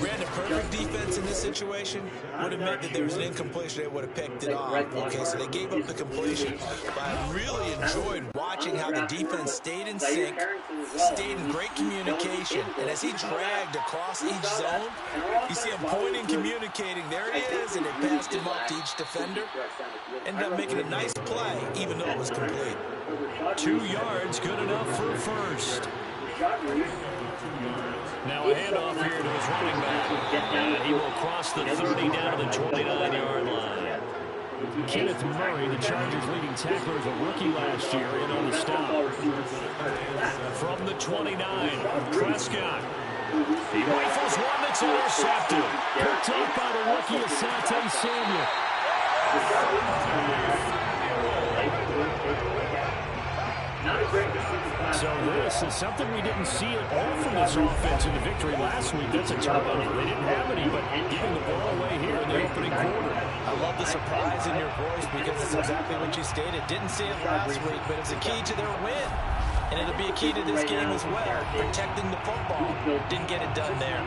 Ran a perfect defense in this situation. Would have meant that there was an incompletion. They would have picked it off. Okay, so they gave up the completion. But I really enjoyed watching how the defense stayed in sync, stayed in great communication. And as he dragged across each zone, you see him pointing, communicating. There it is, and it passed him up to each defender. Ended up making a nice play, even though it was complete. 2 yards, good enough for a first. Now a handoff here to his running back. And he will cross the 30 down to the 29-yard line. Kenneth Murray, the Chargers' leading tackler, is a rookie last year, in on the stop. From the 29, Prescott. He rifles one that's intercepted. Picked up by the rookie Asante Samuel. So this is something we didn't see at all from this offense in the victory last week. That's a turnover. They didn't have any, but giving the ball away here in the opening quarter. I love the surprise in your voice, because it's exactly what you stated. Didn't see it last week, but it's a key to their win. And it'll be a key to this game as well, protecting the football. Didn't get it done there.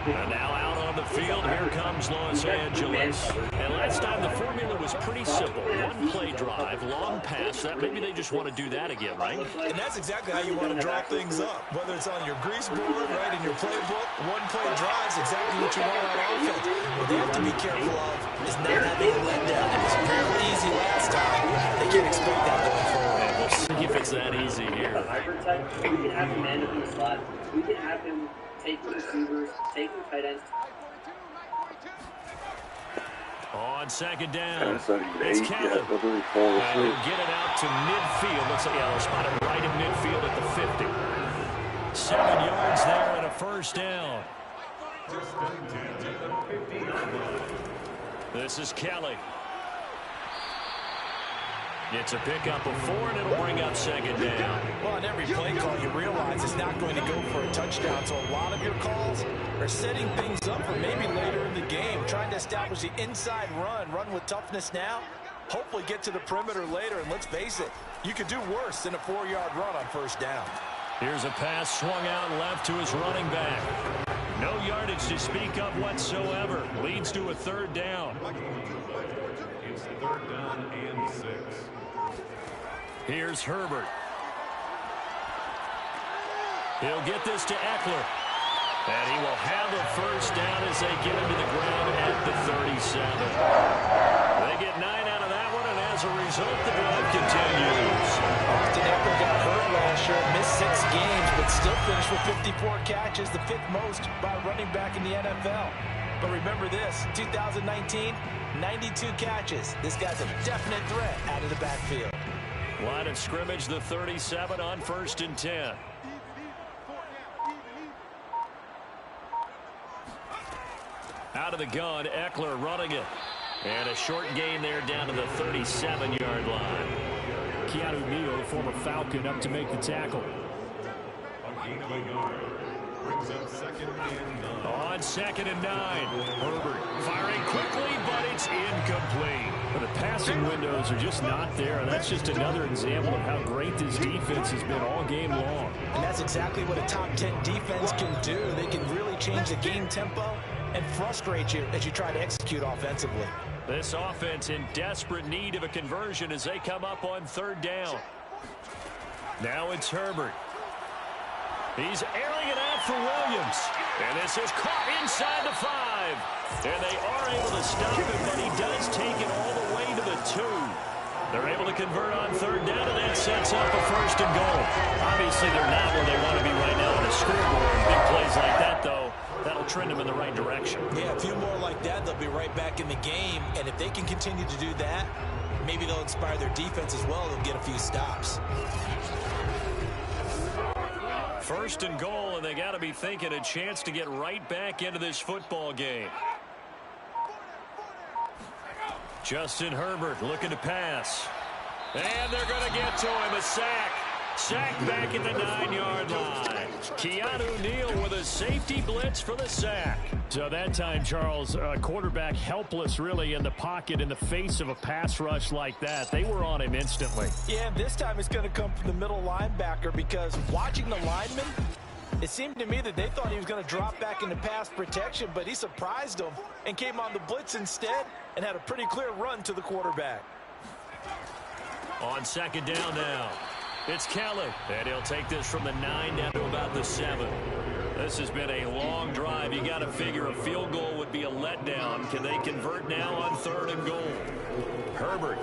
And now out on the field, here comes Los Angeles. And last time the formula was pretty simple. One play drive, long pass. That maybe they just want to do that again, right? And that's exactly how you want to draw things up. Whether it's on your grease board, right, in your playbook, one play drive is exactly what you want on offense. What they have to be careful of is not having a letdown. It was very easy last time. They can't expect that going forward. We'll see if it's that easy here. Hybrid type, we can have him end up in the slot. We can have him take the receivers, take the tight ends. On 2nd down, it's Kelly. He'll get it out to midfield. Looks like they'll spot him right in midfield at the 50. 7 yards there and a first down. This is Kelly. It's a pickup of 4, and it'll bring up 2nd down. Well, on every play call, you realize it's not going to go for a touchdown. So a lot of your calls are setting things up for maybe later in the game, trying to establish the inside run with toughness now, hopefully get to the perimeter later. And let's face it, you could do worse than a 4-yard run on first down. Here's a pass swung out left to his running back. No yardage to speak of whatsoever. Leads to a 3rd down. It's 3rd down and 6. Here's Herbert. He'll get this to Eckler. And he will have a first down as they get him to the ground at the 37. They get 9 out of that one, and as a result, the drive continues. Austin Eckler got hurt last year, missed 6 games, but still finished with 54 catches, the 5th most by a running back in the NFL. But remember this, 2019, 92 catches. This guy's a definite threat out of the backfield. Line of scrimmage, the 37 on 1st and 10. Out of the gun, Eckler running it. And a short gain there down to the 37-yard line. Keenan Allen, former Falcon, up to make the tackle. Brings up 2nd and 9. On 2nd and 9. Herbert firing quickly, but it's incomplete. But the passing windows are just not there. And that's just another example of how great this defense has been all game long. And that's exactly what a top 10 defense can do. They can really change the game tempo and frustrate you as you try to execute offensively. This offense in desperate need of a conversion as they come up on 3rd down. Now it's Herbert. He's airing it out for Williams. And this is caught inside the 5. And they are able to stop him, but he does take it all the way to the 2. They're able to convert on 3rd down, and that sets up a 1st and goal. Obviously, they're not where they want to be right now on the scoreboard. Big plays like that, though, that'll trend them in the right direction. Yeah, a few more like that, they'll be right back in the game. And if they can continue to do that, maybe they'll inspire their defense as well. They'll get a few stops. 1st and goal, and they got to be thinking a chance to get right back into this football game. Justin Herbert looking to pass. And they're going to get to him. A sack. Sack back at the 9-yard line. Keanu Neal with a safety blitz for the sack. So that time, Charles, quarterback helpless really in the pocket in the face of a pass rush like that. They were on him instantly. Yeah, this time it's going to come from the middle linebacker because watching the lineman, it seemed to me that they thought he was going to drop back into pass protection, but he surprised them and came on the blitz instead and had a pretty clear run to the quarterback. On 2nd down now. It's Kelly, and he'll take this from the 9 down to about the 7. This has been a long drive. You got to figure a field goal would be a letdown. Can they convert now on 3rd and goal? Herbert.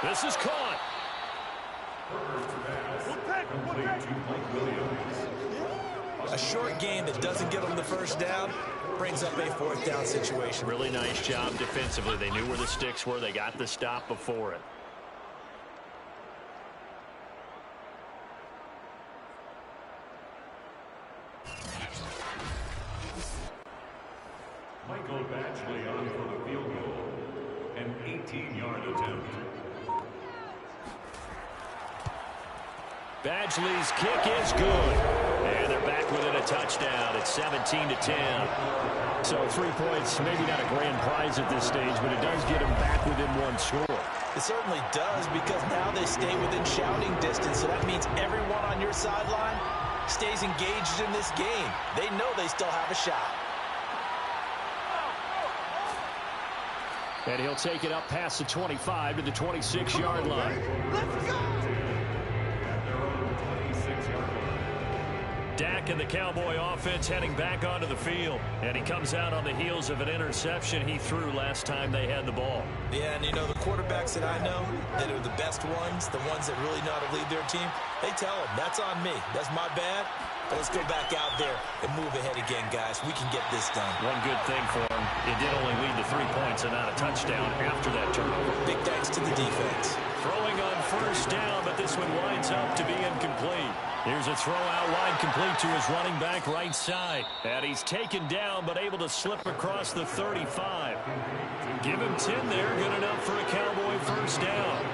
This is caught. A short gain that doesn't get them the 1st down brings up a 4th down situation. Really nice job defensively. They knew where the sticks were. They got the stop before it. Michael Badgley on for the field goal. An 18-yard attempt. Badgley's kick is good. And they're back within a touchdown. It's 17-10. So 3 points, maybe not a grand prize at this stage, but it does get them back within 1 score. It certainly does because now they stay within shouting distance. So that means everyone on your sideline stays engaged in this game. They know they still have a shot. And he'll take it up past the 25 to the 26-yard line. Let's go! At their own 26-yard line. Dak and the Cowboy offense heading back onto the field. And he comes out on the heels of an interception he threw last time they had the ball. Yeah, and you know, the quarterbacks that I know that are the best ones, the ones that really know how to lead their team, they tell them, that's on me. That's my bad. But let's go back out there and move ahead again, guys. We can get this done. One good thing for him, it did only lead to 3 points and not a touchdown after that turnover. Big thanks to the defense. Throwing on 1st down, but this one winds up to be incomplete. Here's a throw out wide complete to his running back right side. And he's taken down but able to slip across the 35. Give him 10 there, good enough for a Cowboy 1st down.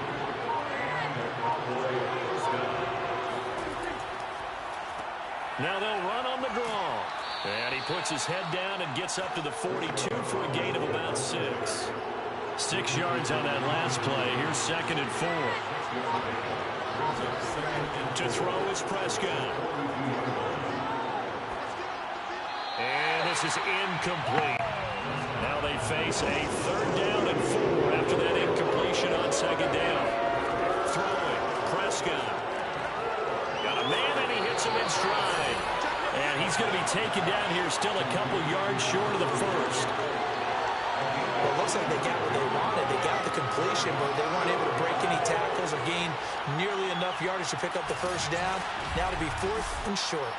Now they'll run on the draw. And he puts his head down and gets up to the 42 for a gain of about 6. 6 yards on that last play. Here's 2nd and 4. To throw is Prescott. And this is incomplete. Now they face a 3rd down and 4 after that incompletion on 2nd down. Throwing, Prescott. Got a man and he hits him in stride. And he's going to be taken down here still a couple yards short of the 1st. Well, it looks like they got what they wanted. They got the completion, but they weren't able to break any tackles or gain nearly enough yardage to pick up the 1st down. Now to be 4th and short.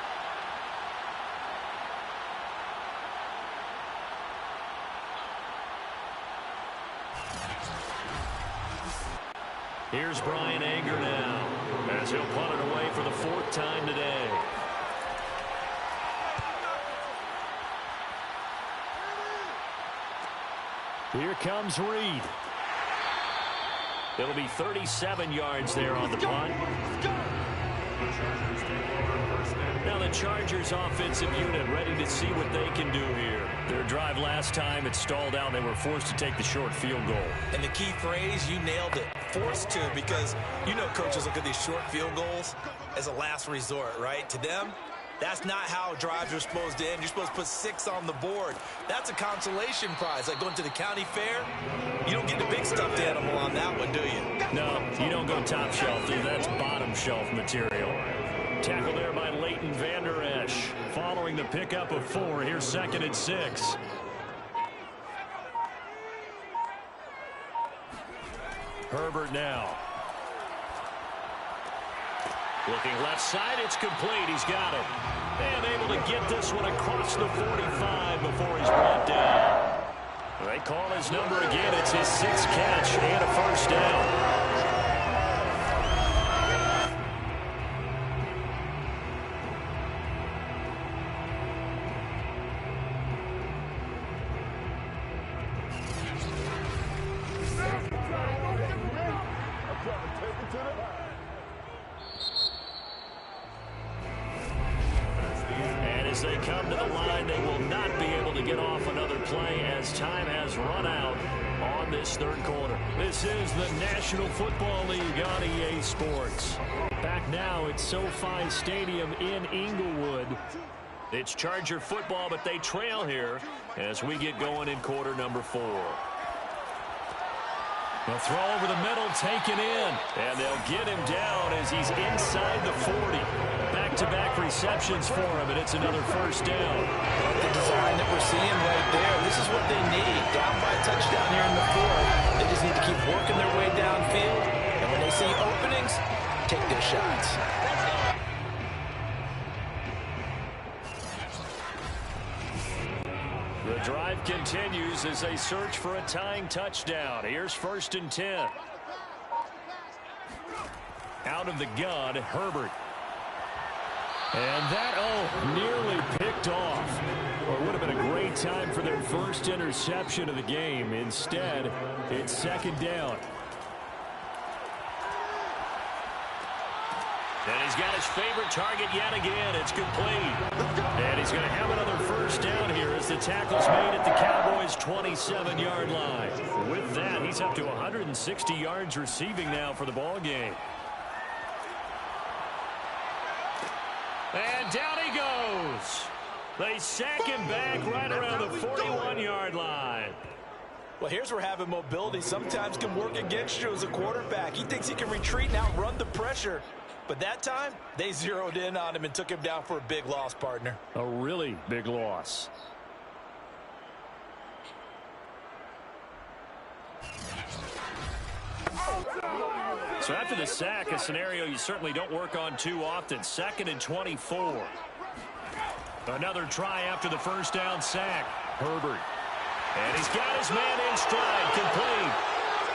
Here's Brian Anger now, as he'll punt it away for the 4th time today. Here comes Reed. It'll be 37 yards there on the punt. Now the Chargers offensive unit ready to see what they can do here. Their drive last time, it stalled out. They were forced to take the short field goal. And the key phrase, you nailed it. Forced to, because you know coaches look at these short field goals as a last resort, right? To them, that's not how drives are supposed to end. You're supposed to put 6 on the board. That's a consolation prize. Like going to the county fair, you don't get the big stuffed animal on that one, do you? No, you don't go top shelf. That's bottom shelf material. Tackle there by Leighton Vander Esch. Following the pickup of 4, here's 2nd and 6. Herbert now. Looking left side, it's complete. He's got it. And able to get this one across the 45 before he's brought down. They call his number again. It's his 6th catch and a first down. And as they come to the line, they will not be able to get off another play as time has run out on this 3rd quarter. This is the National Football League on EA Sports. Back now at SoFi Stadium in Inglewood. It's Charger football, but they trail here as we get going in quarter number 4. The throw over the middle, taken in. And they'll get him down as he's inside the 40. Back-to-back receptions for him, and it's another first down. The design that we're seeing right there, this is what they need. Down by a touchdown here in the 4th. They just need to keep working their way downfield. And when they see openings, take their shots. The drive continues as they search for a tying touchdown. Here's 1st and 10. Out of the gun, Herbert. And that, nearly picked off. Well, it would have been a great time for their first interception of the game. Instead, it's 2nd down. And he's got his favorite target yet again. It's complete. And he's going to have another first down here as the tackle's made at the Cowboys' 27-yard line. With that, he's up to 160 yards receiving now for the ball game. And down he goes. They sack him back right around the 41-yard line. Well, here's where having mobility sometimes can work against you as a quarterback. He thinks he can retreat and outrun the pressure. But that time, they zeroed in on him and took him down for a big loss, partner. A really big loss. So after the sack, a scenario you certainly don't work on too often. 2nd and 24. Another try after the first down sack. Herbert. And he's got his man in stride, complete.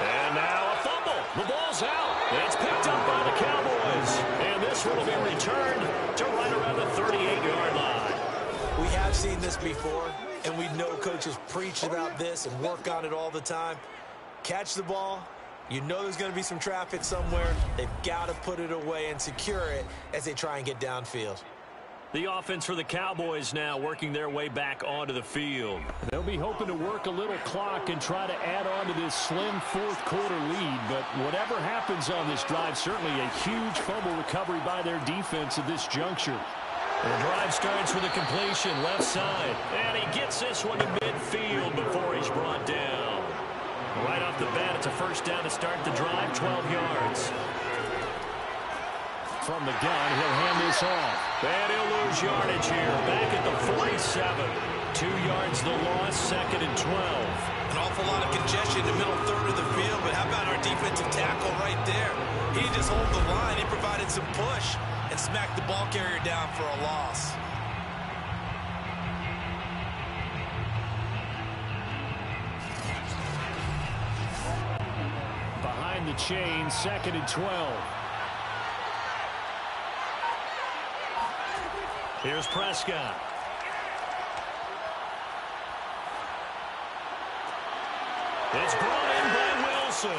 And now a fumble. The ball's out. And it's picked up by the Cowboys. And this one will be returned to right around the 38-yard line. We have seen this before, and we know coaches preach about this and work on it all the time. Catch the ball. You know there's going to be some traffic somewhere. They've got to put it away and secure it as they try and get downfield. The offense for the Cowboys now working their way back onto the field. They'll be hoping to work a little clock and try to add on to this slim 4th quarter lead. But whatever happens on this drive, certainly a huge fumble recovery by their defense at this juncture. The drive starts with a completion left side. And he gets this one to midfield before he's brought down. Right off the bat, it's a first down to start the drive, 12 yards. From the gun, he'll hand this off. And he'll lose yardage here. Back at the 47. 2 yards the loss, 2nd and 12. An awful lot of congestion in the middle 3rd of the field, but how about our defensive tackle right there? He didn't just hold the line. He provided some push and smacked the ball carrier down for a loss. the chain, 2nd and 12. Here's Prescott. It's brought in by Wilson.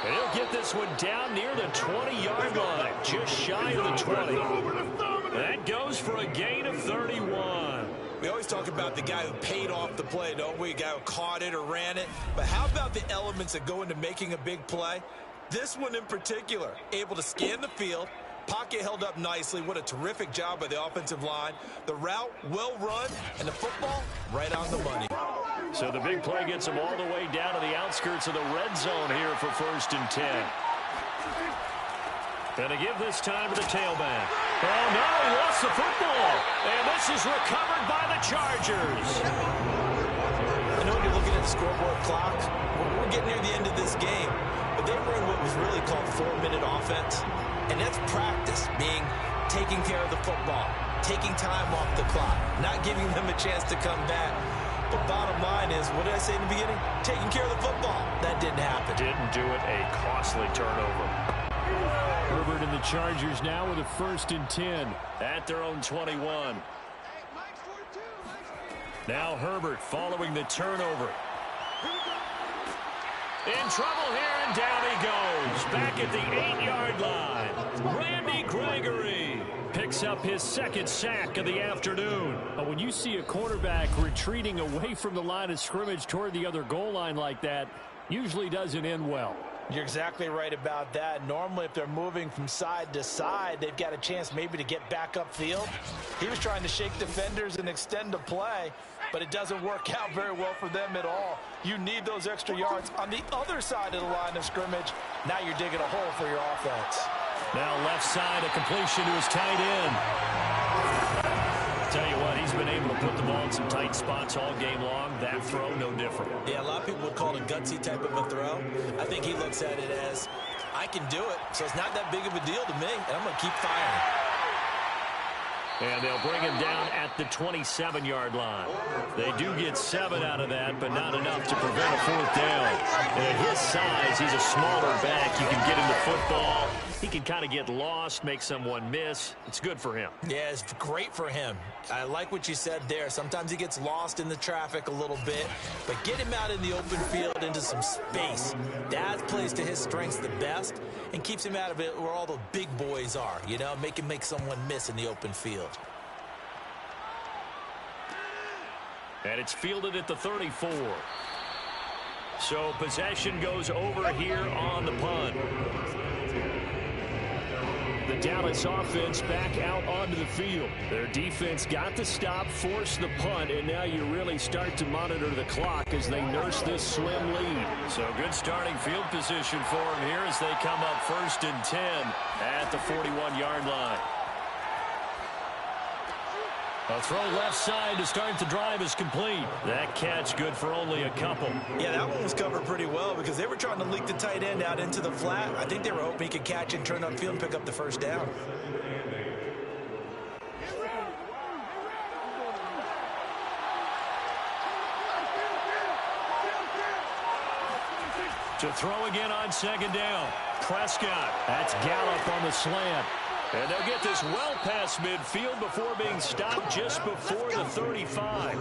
And he'll get this one down near the 20-yard line, just shy of the 20. That goes for a gain of 31. We always talk about the guy who paid off the play, don't we? A guy who caught it or ran it. But how about the elements that go into making a big play? This one in particular, able to scan the field, pocket held up nicely. What a terrific job by the offensive line. The route well run, and the football right on the money. So the big play gets him all the way down to the outskirts of the red zone here for 1st and 10. And to give this time to the tailback. Oh, no, he lost the football. And this is recovered by the Chargers. I know when you're looking at the scoreboard clock, we're getting near the end of this game, but they were in what was really called 4-minute offense. And that's practice, being taking care of the football, taking time off the clock, not giving them a chance to come back. But bottom line is, what did I say in the beginning? Taking care of the football. That didn't happen. Didn't do it. A costly turnover. Herbert and the Chargers now with a 1st and 10 at their own 21. Now Herbert following the turnover. In trouble here, and down he goes. Back at the 8-yard line. Randy Gregory picks up his 2nd sack of the afternoon. But when you see a quarterback retreating away from the line of scrimmage toward the other goal line like that, usually doesn't end well. You're exactly right about that. Normally, if they're moving from side to side, they've got a chance maybe to get back upfield. He was trying to shake defenders and extend the play, but it doesn't work out very well for them at all. You need those extra yards on the other side of the line of scrimmage. Now you're digging a hole for your offense. Now left side, a completion to his tight end. Tell you what, he's been able to put the ball in some tight spots all game long. That throw, no different. Yeah, a lot of people would call it a gutsy type of a throw. I think he looks at it as, I can do it, so it's not that big of a deal to me, and I'm going to keep firing. And they'll bring him down at the 27-yard line. They do get 7 out of that, but not enough to prevent a 4th down. And at his size, he's a smaller back. You can get him the football. He can kind of get lost, make someone miss. It's good for him. Yeah, it's great for him. I like what you said there. Sometimes he gets lost in the traffic a little bit, but get him out in the open field into some space. That plays to his strengths the best and keeps him out of it where all the big boys are, you know, make someone miss in the open field. And it's fielded at the 34. So possession goes over here on the punt. The Dallas offense back out onto the field. Their defense got the stop, forced the punt, and now you really start to monitor the clock as they nurse this slim lead. So good starting field position for them here as they come up 1st and 10 at the 41-yard line. A throw left side to start the drive is complete. That catch good for only a couple. Yeah, that one was covered pretty well because they were trying to leak the tight end out into the flat. I think they were hoping he could catch and turn upfield and pick up the 1st down. To throw again on 2nd down. Prescott. That's Gallup on the slant. And they'll get this well past midfield before being stopped just before the 35.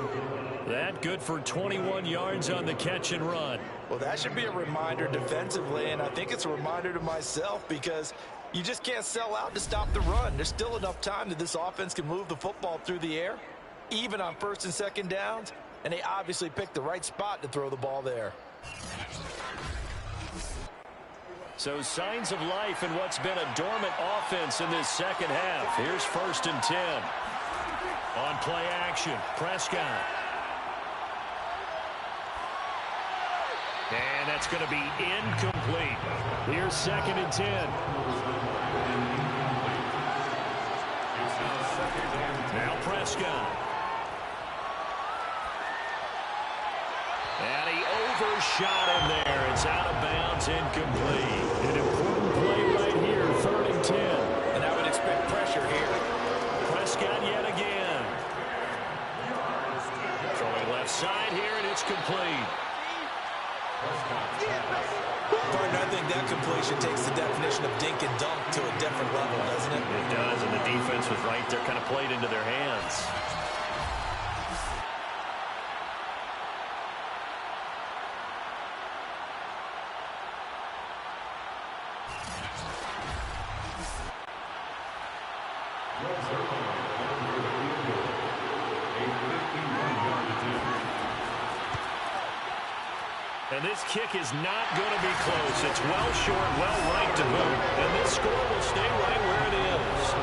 That good for 21 yards on the catch and run. Well, that should be a reminder defensively, and I think it's a reminder to myself because you just can't sell out to stop the run. There's still enough time that this offense can move the football through the air, even on 1st and 2nd downs, and they obviously picked the right spot to throw the ball there. So signs of life in what's been a dormant offense in this 2nd half. Here's 1st and 10. On play action, Prescott. And that's going to be incomplete. Here's 2nd and 10. Now Prescott. And he overshot him there. It's out of bounds, incomplete. An important play right here, 3rd and 10. And I would expect pressure here. Prescott yet again. Throwing left side here, and it's complete. Partner, I think that completion takes the definition of dink and dunk to a different level, doesn't it? It does, and the defense was right there, kind of played into their hands. And this kick is not going to be close. It's well short, well right to boot. And this score will stay right where it is.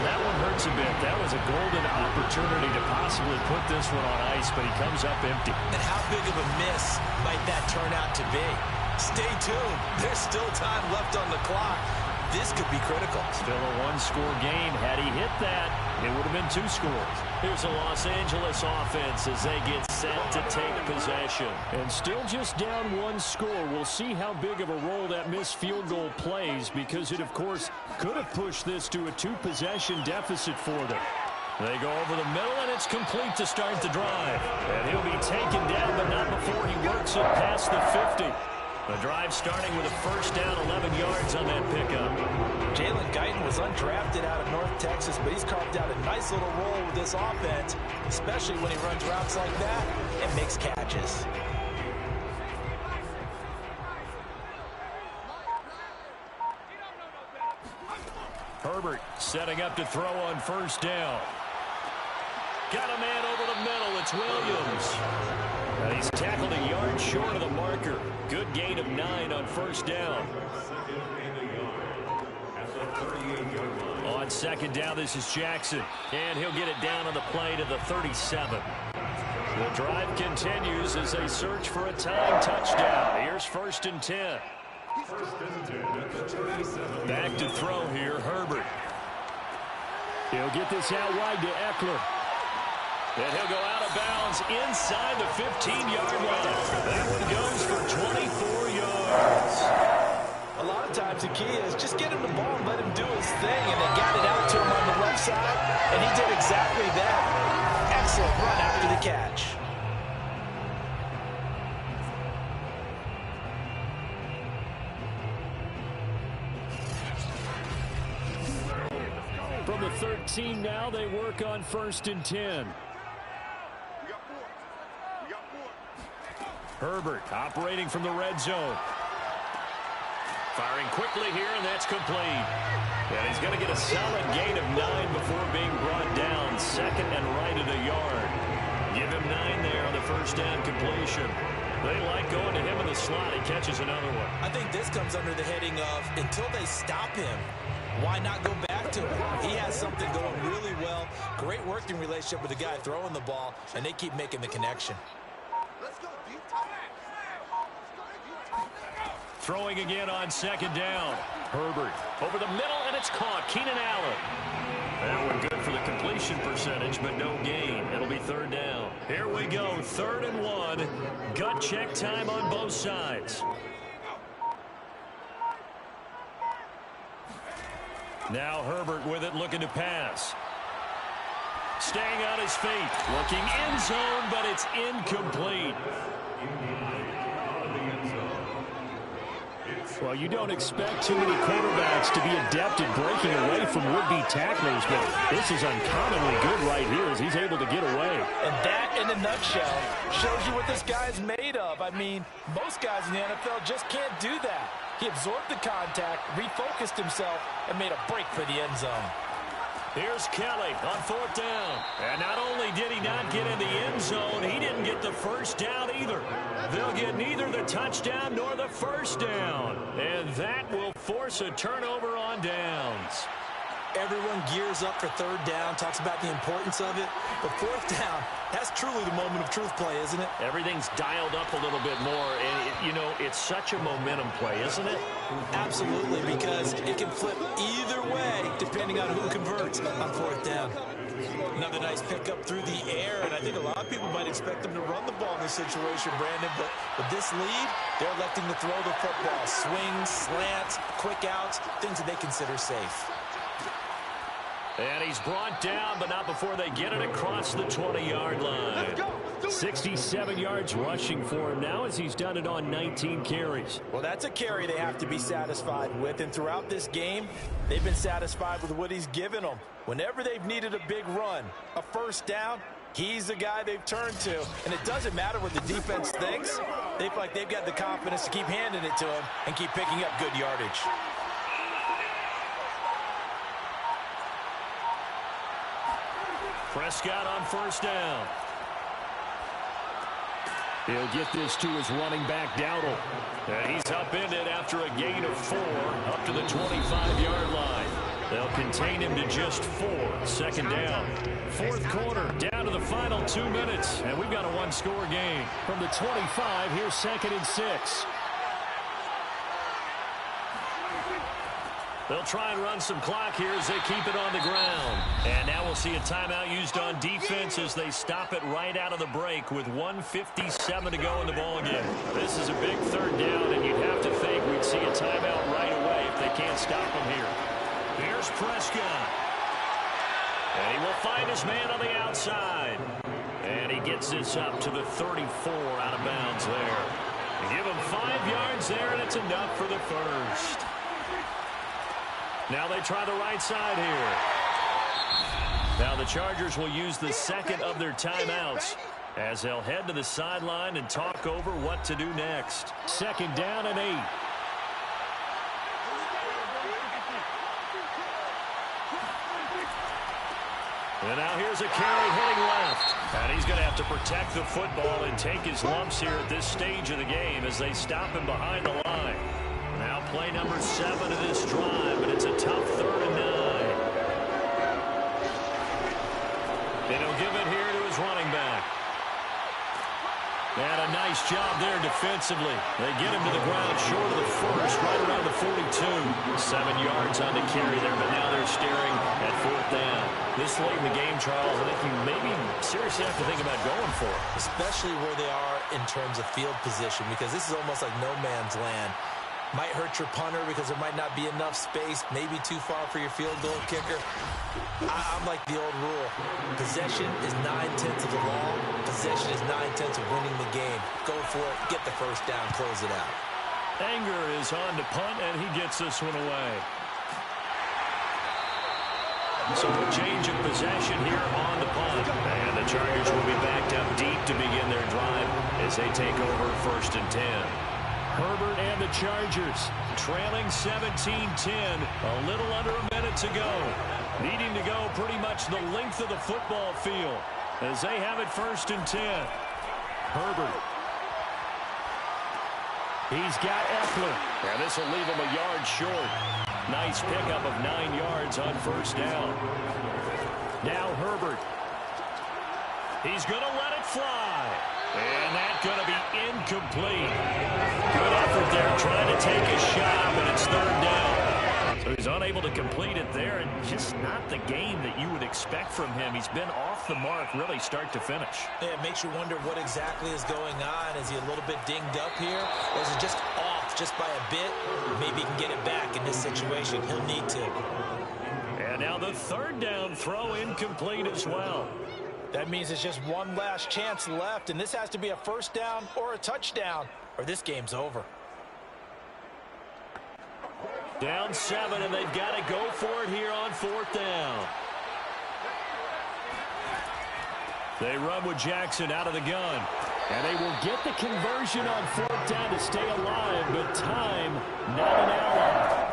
That one hurts a bit. That was a golden opportunity to possibly put this one on ice, but he comes up empty. And how big of a miss might that turn out to be? Stay tuned. There's still time left on the clock. This could be critical. Still a one-score game. Had he hit that, it would have been 2 scores. Here's a Los Angeles offense as they get set to take possession. And still just down 1 score. We'll see how big of a role that missed field goal plays, because it, of course, could have pushed this to a 2-possession deficit for them. They go over the middle, and it's complete to start the drive. And he'll be taken down, but not before he works it past the 50. The drive starting with a first down, 11 yards on that pickup. Jalen Guyton was undrafted out of North Texas, but he's carved out a nice little role with this offense, especially when he runs routes like that and makes catches. Herbert setting up to throw on first down. Got a man over the middle. It's Williams. And he's tackled a yard short of the marker. Good gain of 9 on first down. On second down, this is Jackson. And he'll get it down on the play to the 37. The drive continues as they search for a tying touchdown. Here's first and 10. Back to throw here, Herbert. He'll get this out wide to Eckler. And he'll go out of bounds inside the 15-yard line. That one goes for 24 yards. A lot of times the key is just get him the ball and let him do his thing, and they got it out to him on the left side, and he did exactly that. Excellent run after the catch. From the 13 now, they work on first and 10. Herbert operating from the red zone. Firing quickly here, and that's complete. And he's going to get a solid gain of 9 before being brought down. Second and right at a yard. Give him 9 there on the first down completion. They like going to him in the slot. He catches another one. I think this comes under the heading of until they stop him, why not go back to it? He has something going really well. Great working relationship with the guy throwing the ball, and they keep making the connection. Throwing again on second down. Herbert over the middle, and it's caught. Keenan Allen. That one good for the completion percentage, but no gain. It'll be third down. Here we go, 3rd and 1. Gut check time on both sides. Now Herbert with it, looking to pass. Staying on his feet. Looking end zone, but it's incomplete. Well, you don't expect too many quarterbacks to be adept at breaking away from would-be tacklers, but this is uncommonly good right here as he's able to get away. And that, in a nutshell, shows you what this guy's made of. I mean, most guys in the NFL just can't do that. He absorbed the contact, refocused himself, and made a break for the end zone. Here's Kelly on 4th down. And not only did he not get in the end zone, he didn't get the first down either. They'll get neither the touchdown nor the first down. And that will force a turnover on downs. Everyone gears up for 3rd down, talks about the importance of it. But 4th down, that's truly the moment of truth play, isn't it? Everything's dialed up a little bit more. And, you know, it's such a momentum play, isn't it? Absolutely, because it can flip either way depending on who converts on 4th down. Another nice pickup through the air, and I think a lot of people might expect them to run the ball in this situation, Brandon. But with this lead, they're electing to throw the football. Swings, slants, quick outs, things that they consider safe. And he's brought down, but not before they get it across the 20-yard line. 67 yards rushing for him now as he's done it on 19 carries. Well, that's a carry they have to be satisfied with, and throughout this game, they've been satisfied with what he's given them. Whenever they've needed a big run, a first down, he's the guy they've turned to. And it doesn't matter what the defense thinks. They feel like they've got the confidence to keep handing it to him and keep picking up good yardage. Prescott on first down. He'll get this to his running back, Dowdle. And he's upended after a gain of 4 up to the 25-yard line. They'll contain him to just 4. Second down. Fourth quarter, down to the final 2 minutes. And we've got a one-score game. From the 25, here's 2nd and 6. They'll try and run some clock here as they keep it on the ground. And now we'll see a timeout used on defense as they stop it right out of the break with 1:57 to go in the ballgame. This is a big third down, and you'd have to think we'd see a timeout right away if they can't stop him here. Here's Prescott. And he will find his man on the outside. And he gets this up to the 34 out of bounds there. They give him 5 yards there, and it's enough for the first. Now they try the right side here. Now the Chargers will use the second of their timeouts as they'll head to the sideline and talk over what to do next. 2nd down and 8. And now here's a carry heading left. And he's going to have to protect the football and take his lumps here at this stage of the game as they stop him behind the line. Now play number 7 of this drive, and it's a tough 3rd and 9. And he'll give it here to his running back. And a nice job there defensively. They get him to the ground short of the first, right around the 42. 7 yards on the carry there, but now they're staring at 4th down. This late in the game, Charles, I think you maybe seriously have to think about going for it. Especially where they are in terms of field position, because this is almost like no man's land. Might hurt your punter because there might not be enough space, maybe too far for your field goal kicker. I'm like the old rule. Possession is 9/10 of the law. Possession is 9/10 of winning the game. Go for it, get the first down, close it out. Anger is on to punt, and he gets this one away. So a change of possession here on the punt. And the Chargers will be backed up deep to begin their drive as they take over 1st and 10. Herbert and the Chargers trailing 17-10, a little under a minute to go. Needing to go pretty much the length of the football field as they have it 1st and 10. Herbert. He's got Eckler. And this will leave him a yard short. Nice pickup of 9 yards on 1st down. Now Herbert. He's going to let it fly. And that's going to be incomplete. Good effort there trying to take a shot, but it's 3rd down. So he's unable to complete it there, and just not the game that you would expect from him. He's been off the mark really start to finish. Yeah, it makes you wonder what exactly is going on. Is he a little bit dinged up here, or is it just off just by a bit? Maybe he can get it back in this situation. He'll need to. And now the 3rd down throw incomplete as well. That means it's just one last chance left, and this has to be a first down or a touchdown, or this game's over. Down 7, and they've got to go for it here on 4th down. They run with Jackson out of the gun. And they will get the conversion on 4th down to stay alive, but time not an ally.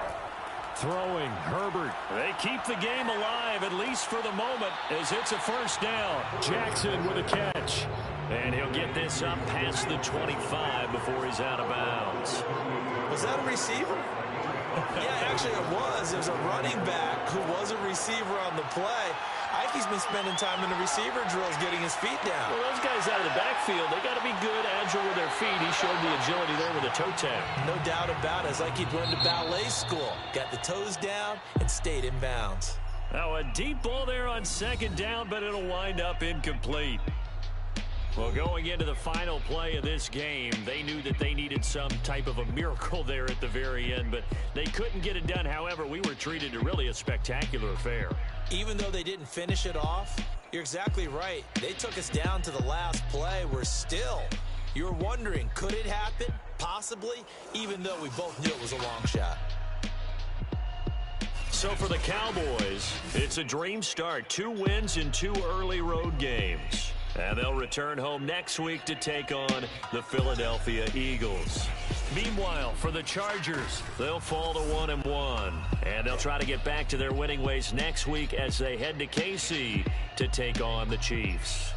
Throwing, Herbert. They keep the game alive, at least for the moment, as it's a first down. Jackson with a catch. And he'll get this up past the 25 before he's out of bounds. Was that a receiver? Yeah, actually it was. It was a running back who was a receiver on the play. I think he's been spending time in the receiver drills getting his feet down. Well, those guys out of the backfield, they got to be good, agile with their feet. He showed the agility there with a toe tap. No doubt about it. It's like he'd run to ballet school. Got the toes down and stayed in bounds. Now a deep ball there on 2nd down, but it'll wind up incomplete. Well, going into the final play of this game, they knew that they needed some type of a miracle there at the very end, but they couldn't get it done. However, we were treated to really a spectacular affair. Even though they didn't finish it off, You're exactly right. They took us down to the last play. You're wondering, could it happen? Possibly, even though we both knew it was a long shot. So for the Cowboys, it's a dream start. 2 wins in 2 early road games. And they'll return home next week to take on the Philadelphia Eagles. Meanwhile, for the Chargers, they'll fall to 1-1. And they'll try to get back to their winning ways next week as they head to KC to take on the Chiefs.